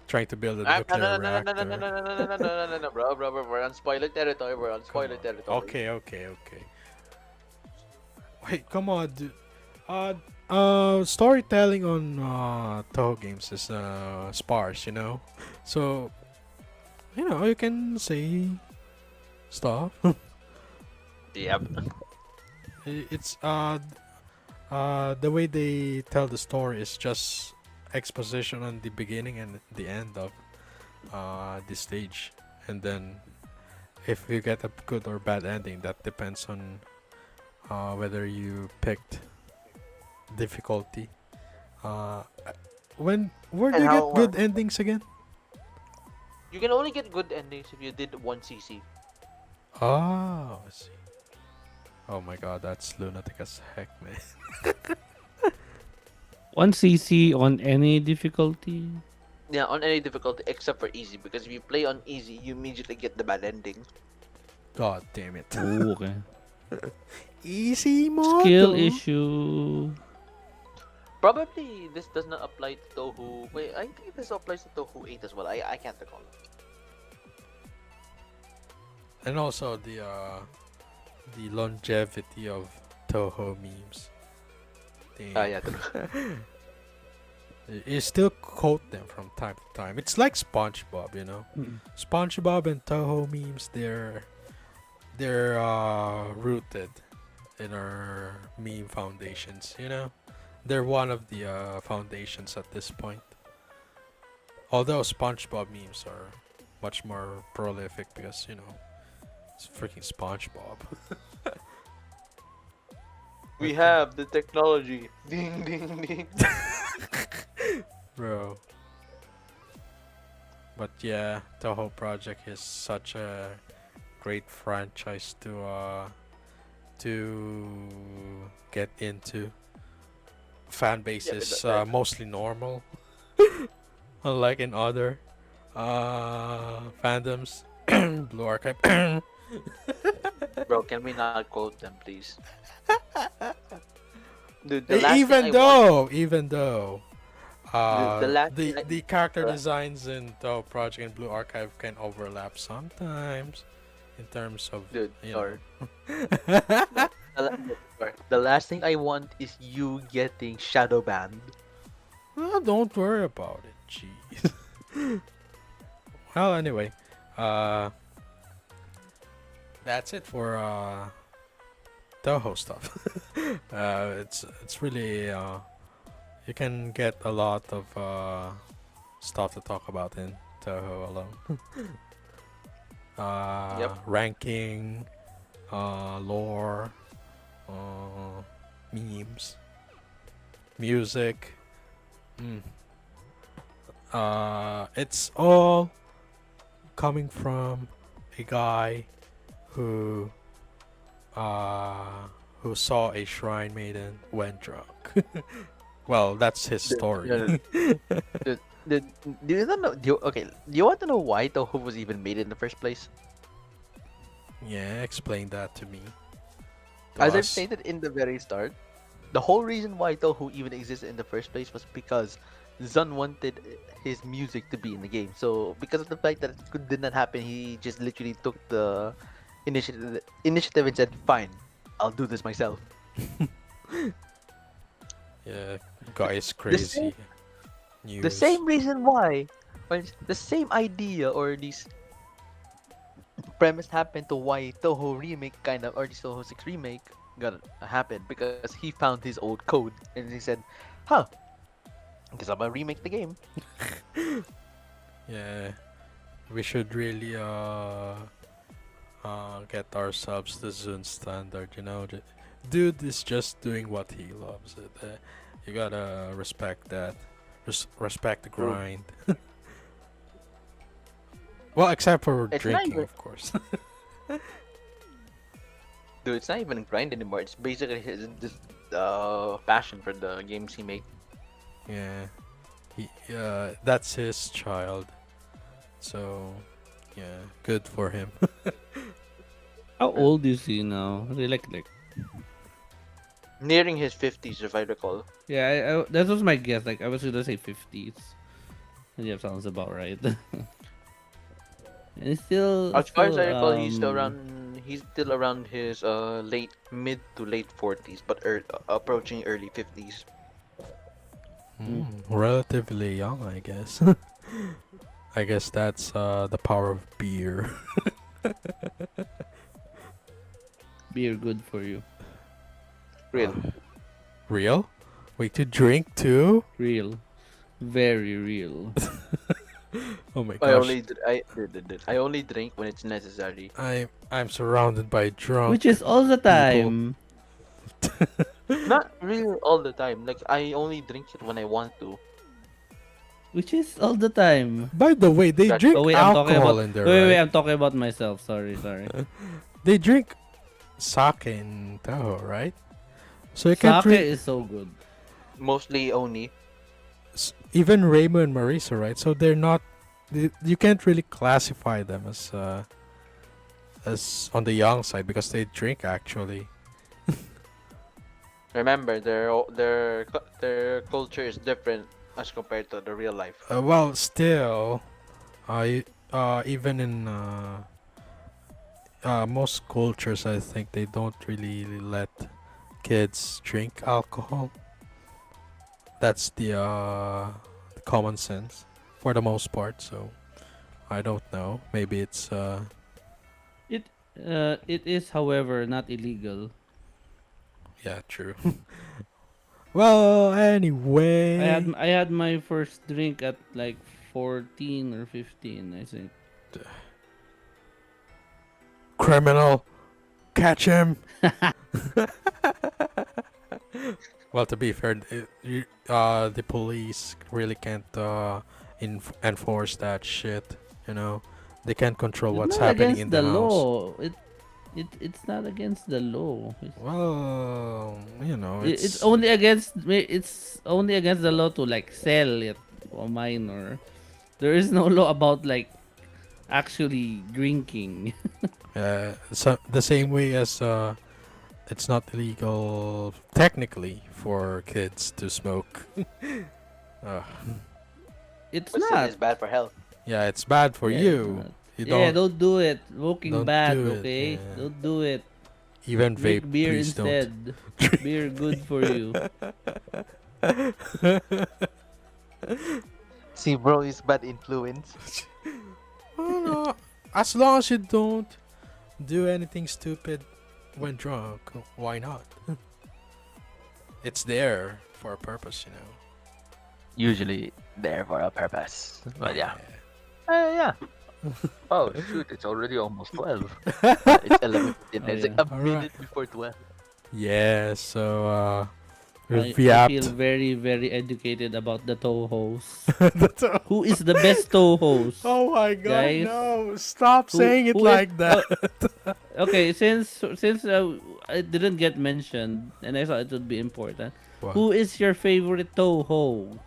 trying to build a No, nuclear no, no, no, no, no, no, reactor. no, no, no, no, no, no, no, bro, we're on spoiler territory. We're on Come spoiler on. territory. Okay, okay, okay. Wait, come on, dude. Storytelling on Toho games is sparse, So, you can say stuff. Yep. It's The way they tell the story is just exposition on the beginning and the end of the stage, and then if you get a good or bad ending, that depends on whether you picked difficulty. Uh, when where do And you how get it good works. endings again? You can only get good endings if you did 1cc. Oh, I see. Oh my god, that's lunatic as heck, man. 1cc on any difficulty. Yeah, on any difficulty except for easy, because if you play on easy, you immediately get the bad ending. God damn it. Oh, okay. Easy Skill modo. issue. Probably this does not apply to Touhou. Wait, I think this applies to Touhou 8 as well. I can't recall. And also the longevity of Touhou memes. Ah, Damn. yeah, true. You still quote them from time to time. It's like SpongeBob, you know. Mm. SpongeBob and Touhou memes, they're rooted in our meme foundations, you know. They're one of the foundations at this point. Although SpongeBob memes are much more prolific because, you know, it's freaking SpongeBob. We Okay. have the technology. Ding, ding, ding. Bro. But yeah, Touhou Project is such a great franchise to get into. Fan base Yeah, is right. mostly normal, unlike in other fandoms. Blue Archive. Bro, can we not quote them, please? Dude, the last thing I even want, though, even though, the last thing the character the, designs in Touhou Project and Blue Archive can overlap sometimes, in terms of, dude, you or know. the last thing I want is you getting shadow banned. Well, don't worry about it. Jeez. Well, anyway, uh, that's it for Touhou stuff. It's really you can get a lot of stuff to talk about in Touhou alone. Yep. Ranking, lore, uh, memes, music. Mm. It's all coming from a guy who who saw a shrine maiden when drunk. Well, that's his Dude, story. dude, dude, do you not know? Okay, do you want to know why Touhou was even made in the first place? Yeah, explain that to me. To As I've us. stated in the very start, the whole reason why Touhou even existed in the first place was because Zun wanted his music to be in the game. So because of the fact that did not happen, he just literally took the initiative and said, "Fine, I'll do this myself." Yeah, guy is The same, crazy. the News. same reason why, or the same idea or this premise happened to why Touhou remake kind of, or the Touhou 6 remake got happened because he found his old code and he said, "Huh, guess I'm gonna remake the game." Yeah, we should really get ourselves the Zune standard. You know, dude is just doing what he loves. You gotta respect that. Respect the True. grind. Well, except for It's not drinking, even, of course. dude. It's not even grind anymore. It's basically his just passion for the games he make. Yeah, that's his child. So, yeah, good for him. How old is he now? Like Nearing his 50s, if I recall. yeah, that was my guess. Like I was gonna say 50s. Yeah, sounds about right. And it's As far as still I recall, he's still around. He's still around his late mid to late 40s, but approaching early 50s. mm, Relatively young, I guess. I guess that's the power of beer. beer good for you. Real. Real? Wait, to drink too? Real. Very real. Oh my I gosh. only dr- I only drink when it's necessary. I'm surrounded by Which drunk is all the people. time. Not really all the time. Like I only drink it when I want to. Which is all the time. By the way, they That's Oh drink wait, I'm talking alcohol about. in there, Wait, right? I'm talking about myself. Sorry. They drink sake in Touhou, right? So you can't Sake really is so good. mostly only. even Raymond and Marisa, right? So they're not. You can't really classify them as on the young side because they drink actually. Remember, their culture is different as compared to the real life. Well, still, even in most cultures, I think they don't really let kids drink alcohol. That's the common sense for the most part. So I don't know. Maybe it's It is, however, not illegal. yeah, true. Well, I had anyway, I had my first drink at like 14 or 15, I think. criminal, catch him. Well, to be fair, the police really can't enforce that shit. You know, they can't control It's what's not happening against in the the house. law. It's not against the law. Well, It's it's only against the law to like sell it to a minor. There is no law about like actually drinking. so the same way as it's not illegal technically for kids to smoke. uh, It's But still, not. it's bad for health. yeah, it's bad for Yeah, it's you. not. You Yeah, don't do it. Smoking don't bad, do it. okay? Yeah. Don't do it. Even vape, Drink beer please don't. instead. Beer good for you. See, bro, is bad influence. Well, no, as long as you don't do anything stupid when drunk, why not? It's there for a purpose, you know. Usually there for a purpose. But yeah. Yeah. Yeah. Oh shoot! It's already almost 12. It's 11. Oh, It's like yeah. a Alright. minute before 12. Yeah, so we've I feel yapped. very, very educated about the Touhous. That's all. Who is the best Touhous? Oh my god, Guys? no. Stop saying it Who is like that. okay, since it didn't get mentioned and I thought it would be important. What? Who is your favorite Touhou?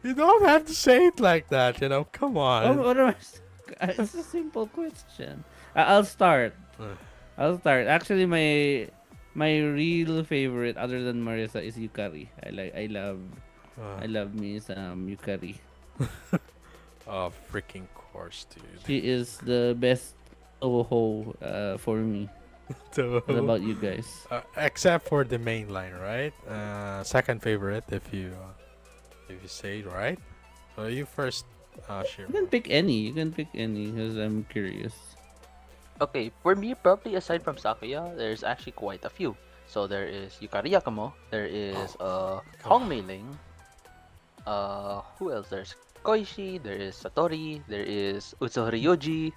You don't have to say it like that, Come on. What am it's a simple question. I'll start. Actually, my real favorite other than Marissa is Yukari. I love me some Yukari. Oh, freaking course, dude. She is the best Touhou for me. So, What about you guys? except for the main line, right? Second favorite, if you say it right. So you first, You Shiro. can pick any. You can pick any because I'm curious. Okay, for me, probably aside from Sakuya, there's actually quite a few. So there is Yukari Yakumo, there is Hong Mei Ling, who else? There's Koishi, there is Satori, there is Utsuhori Yoji,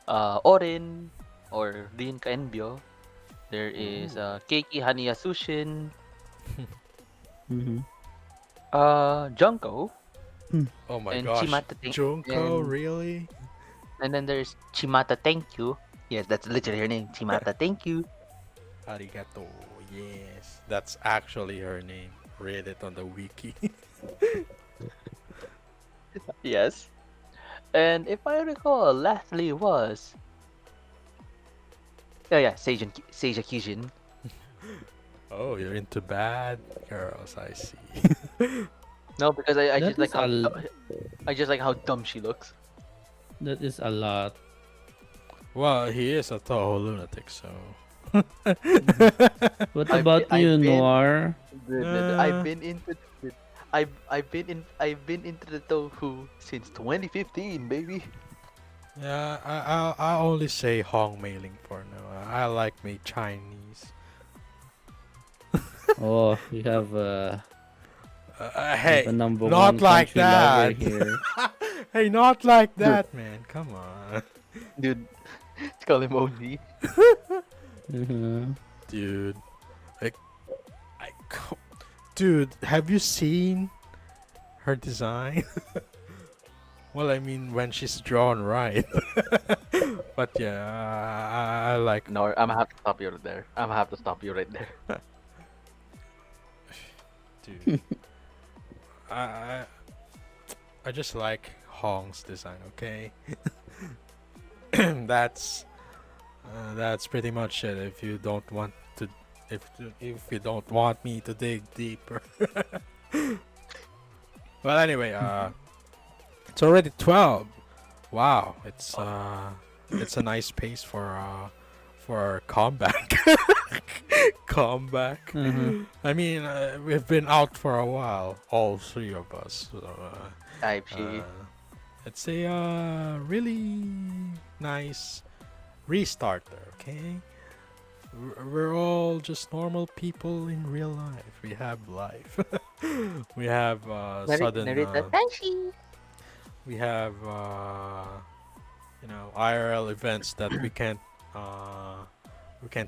Oh. Orin, or Rin Kaenbyo, there is Ooh. Keiki Haniya Sushin, Mm-hmm. Junko, Oh my and gosh. Chimata Junko, and, really? and then there's Chimata Thank You. Yes, that's literally her name, Chimata Thank You. Arigato. Yes. That's actually her name. Read it on the wiki. Yes. And if I recall, lastly was Seija Kijin. Oh, you're into bad girls, I see. No, because I That just like is how a I just like how dumb she looks. that is a lot. Well, he is a Toho lunatic, so. What I've about been, you, I've been Noir? I've been into I've been into the Touhou since 2015, baby. Yeah, I only say Hong Mei Ling for now. I like me Chinese. Oh, we have a Hey, number not one like country lover that. here. Hey, not like Dude, that, man. Come on. dude, call him OG. Uh-huh. Dude. Like, I, dude, have you seen her design? Well, I mean, when she's drawn right. But yeah, I like. No, I'm gonna have to stop you right there. I'm gonna have to stop you right there. Dude, I, I I just like Hong's design. Okay, that's that's pretty much it. If you don't want to, if you don't want me to dig deeper. Well, anyway, it's already 12. Wow, it's a nice pace for our comeback. Comeback. Uh-huh. I mean, we've been out for a while, all three of us. So, Type she. it's a really nice restarter. Okay, we're all just normal people in real life. We have life. We have sudden. We have IRL events that we can't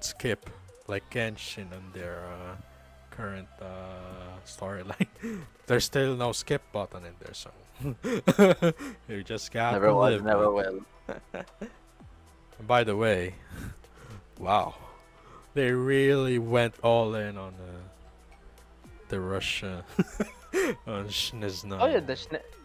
skip, like Genshin and their current storyline. There's still no skip button in there, so you just got to Never was, live never with. will. And by the way, wow, they really went all in on the Russia on Oh yeah, Shniznaya. the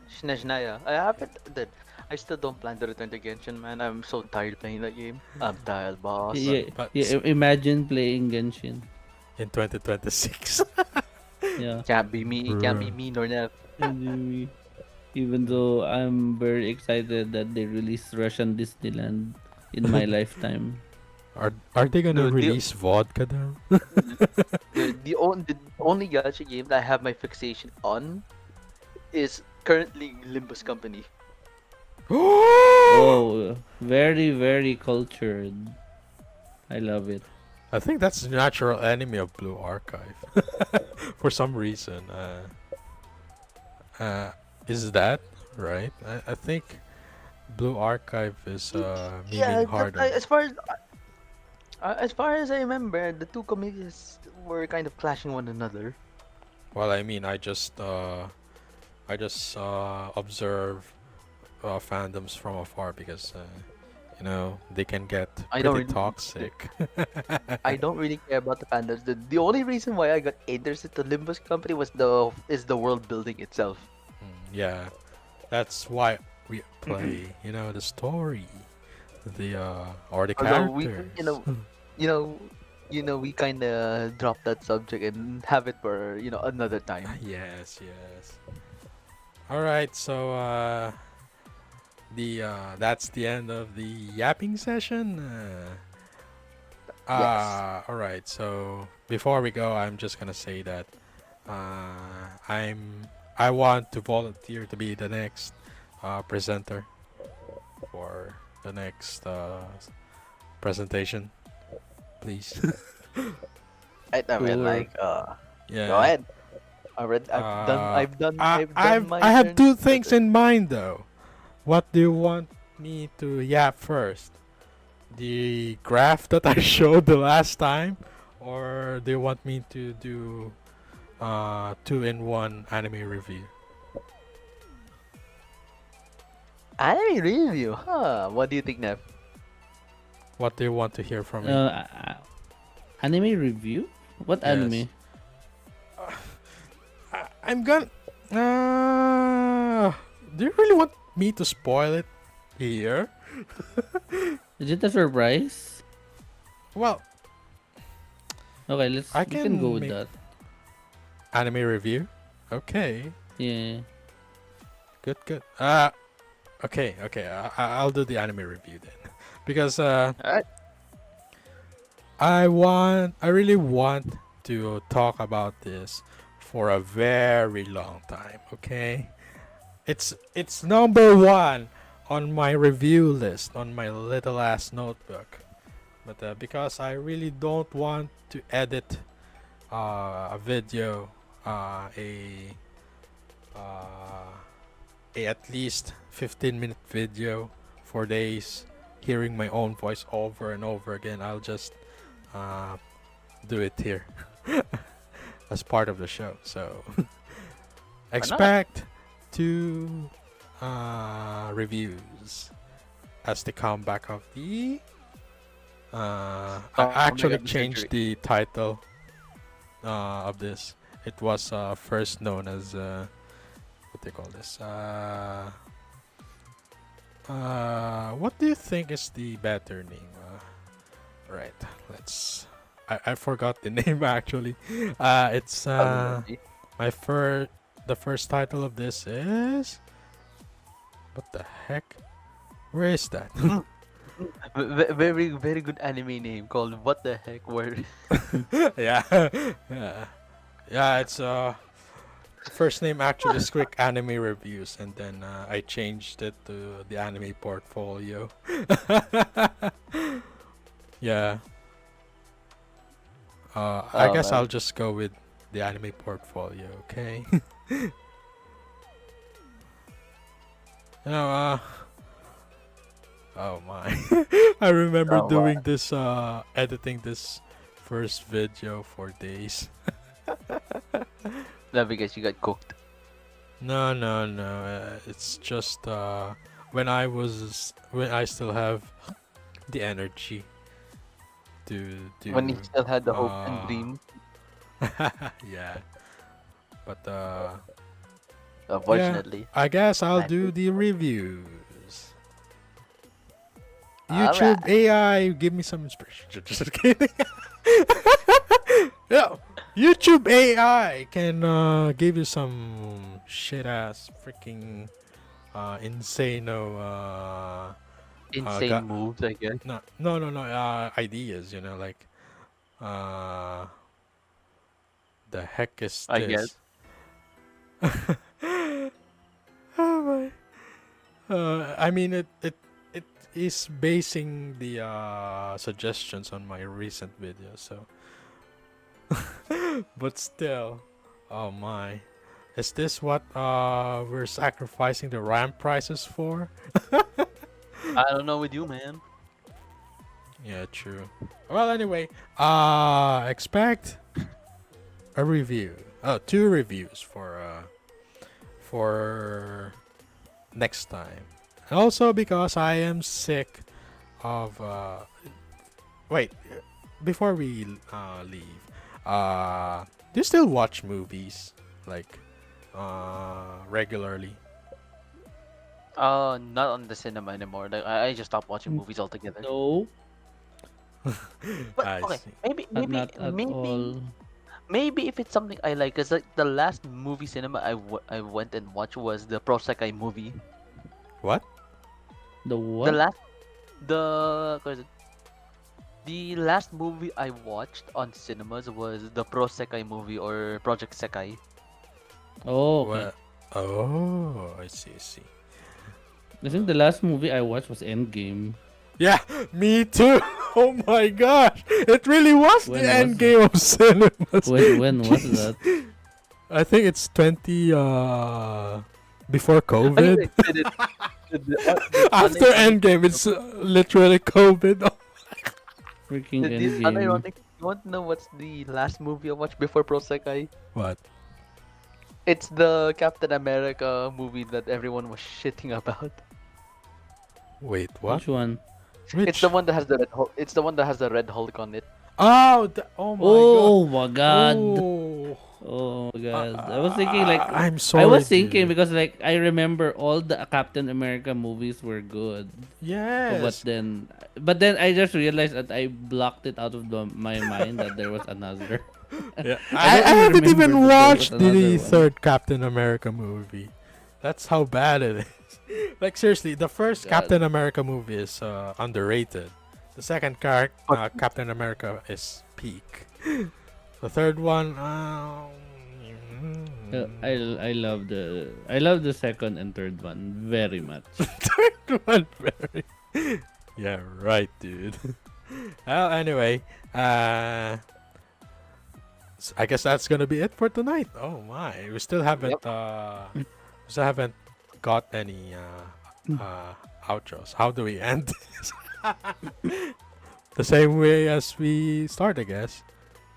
Sneznaya. I haven't. Dude, I still don't plan to return to Genshin, man. I'm so tired playing that game. I'm tired, boss. Yeah, But yeah, imagine playing Genshin. in 2026. Yeah. Can't be me. Can't be Bruh. me nor Nev. And even though I'm very excited that they released Russian Disneyland in my lifetime. Are they gonna Dude, release vodka now? the only gacha game that I have my fixation on is currently Limbus Company. Oh, very, very cultured. I love it. I think that's the natural enemy of Blue Archive. For some reason. Is that right? I think Blue Archive is Yeah, memeing hard on. as far as I remember, the two communities were kind of clashing one another. Well, I mean, I just observe fandoms from afar because they can get I don't pretty really, toxic. I don't really care about the pandas. The only reason why I got interested to Limbus Company was the world building itself. Yeah, that's why we play. The story, the or the Although we, characters. you know, we kind of drop that subject and have it for another time. Yes, yes. All right, so the that's the end of the yapping session. Yes. All right. So before we go, I'm just gonna say that I want to volunteer to be the next presenter for the next presentation, please. I mean, Sure. like, Yeah. go ahead. I've done my I have turn. two That's things it. in mind though. What do you want me to yap first? The graph that I showed the last time, or do you want me to do 2-in-1 anime review? Anime review, huh? What do you think, Nev? What do you want to hear from me? Anime review? What Yes. anime? I'm gonna. Do you really want me to spoil it here? Is it a surprise? Well, Okay, we can go with make that. anime review. Okay, Yeah. good, good. Okay, okay. I'll do the anime review then, because Alright. I really want to talk about this for a very long time. Okay, it's number one on my review list on my little ass notebook, but because I really don't want to edit a video, uh, a at least 15-minute video for days, hearing my own voice over and over again, I'll just uh, do it here as part of the show. So Why not? expect two reviews as the comeback of the. I Comeback actually of the changed century. the title of this. It was first known as what they call this. What do you think is the better name? Right, let's. I forgot the name actually. It's Already. my first. The first title of this is. What the heck? Where is that? Very very good anime name called What the Heck Word. Yeah, yeah, yeah. It's first name actually is Quick Anime Reviews, and then I changed it to the anime portfolio. Yeah. I Oh guess I'll man. just go with the anime portfolio. Okay. You know, oh my. I remember Oh wow. doing this, editing this first video for days. No, because you got cooked. No, no, no. It's just when I still have the energy to When you do still had the hope and uh dream. yeah. But yeah, Unfortunately. I guess I'll Life do is the reviews. alright. YouTube AI, give me some inspiration. Just kidding. Yeah, YouTube AI can give you some shit ass freaking insano Insane moves, I guess. no ideas, you know, like uh the heck is I guess. this? Oh my. I mean it is basing the suggestions on my recent videos, so but still, oh my. Is this what we're sacrificing the RAM prices for? I don't know with you, man. Yeah, true. Well, anyway, expect a review. Oh, two reviews for next time. And also because I am sick of wait, before we leave. Do you still watch movies like regularly? Not on the cinema anymore. Like I just stopped watching movies altogether. No, But I okay, see. not at all. maybe if it's something I like, cause like the last movie cinema I went and watched was the Prosekai movie. What? The The what? last what is it? The last movie I watched on cinemas was the Prosekai movie or Project Sekai. Oh, okay. What? Oh, I see. I see. I think the last movie I watched was Endgame. Yeah, me too. Oh my gosh, it really was the When was end game of cinemas. when was Jeez. that? I think it's 20 before Okay, COVID. wait, did After Endgame, it's literally COVID. Freaking this Endgame. unironic. You want to know what's the last movie I watched before Prosekai? What? It's the Captain America movie that everyone was shitting about. Wait, what? Which one? It's Which? the one that has the red Hulk. It's the one that has the red Hulk on it. Oh, oh my god. Oh my god. Oh, Oh my god. I was thinking like I'm I sorry, was thinking dude. because like I remember all the Captain America movies were good. But Yes. then I just realized that I blocked it out of my mind that there was another. Yeah. I don't I even haven't remember even that there was watched another the one. third Captain America movie. That's how bad it is. Like seriously, the first God. Captain America movie is underrated. The second Captain America is peak. The third one, I love the second and third one very much. third one very. Yeah, right, dude. Well, anyway, I guess that's gonna be it for tonight. Oh my, Yep. we still haven't got any outros. How do we end this? The same way as we start, I guess.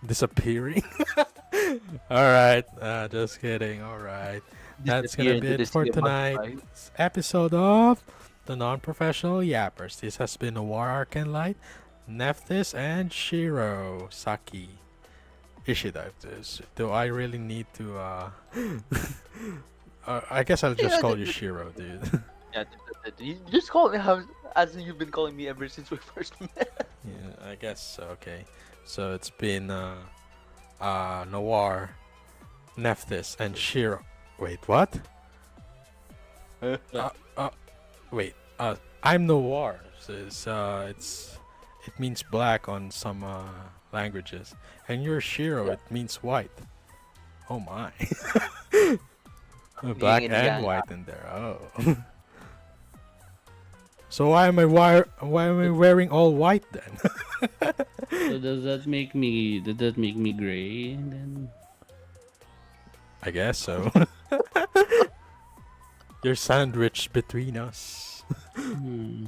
Disappearing. All right, just kidding. All right, that's Disappear gonna be into it the for sea of butterflies. tonight's episode of the non-professional Yappers. This has been a War Arcane Light, Nephthys, and Shiro Saki. Ishida. Do I really need to? I guess I'll just Yeah, call you Shiro, dude. yeah, you just call me as you've been calling me ever since we first met. Yeah, I guess so. Okay. So it's been Noir, Nephthys, and Shiro. Wait, what? Uh, uh, wait. I'm Noir. So it means black on some languages, and you're Shiro. Yeah. It means white. Oh my. Being Black in and yang. white in there. Oh. So why am I wearing all white then? So does that make me gray then? I guess so. You're sandwiched between us. Hmm.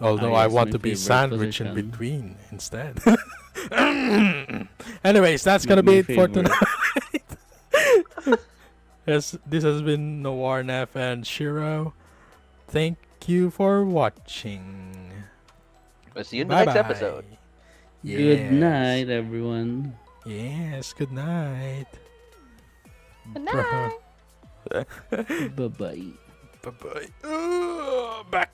Although Ah, I yes, want my to be favorite sandwiched in position. between instead. Anyways, that's gonna My be it for favorite. tonight. Yes, this has been Noir Nef and Shiro. Thank you for watching. We'll see you in the Bye next bye. episode. Good Yes. night, everyone. Yes, good night. Good Bruh. night. Bye bye. Bye bye. Back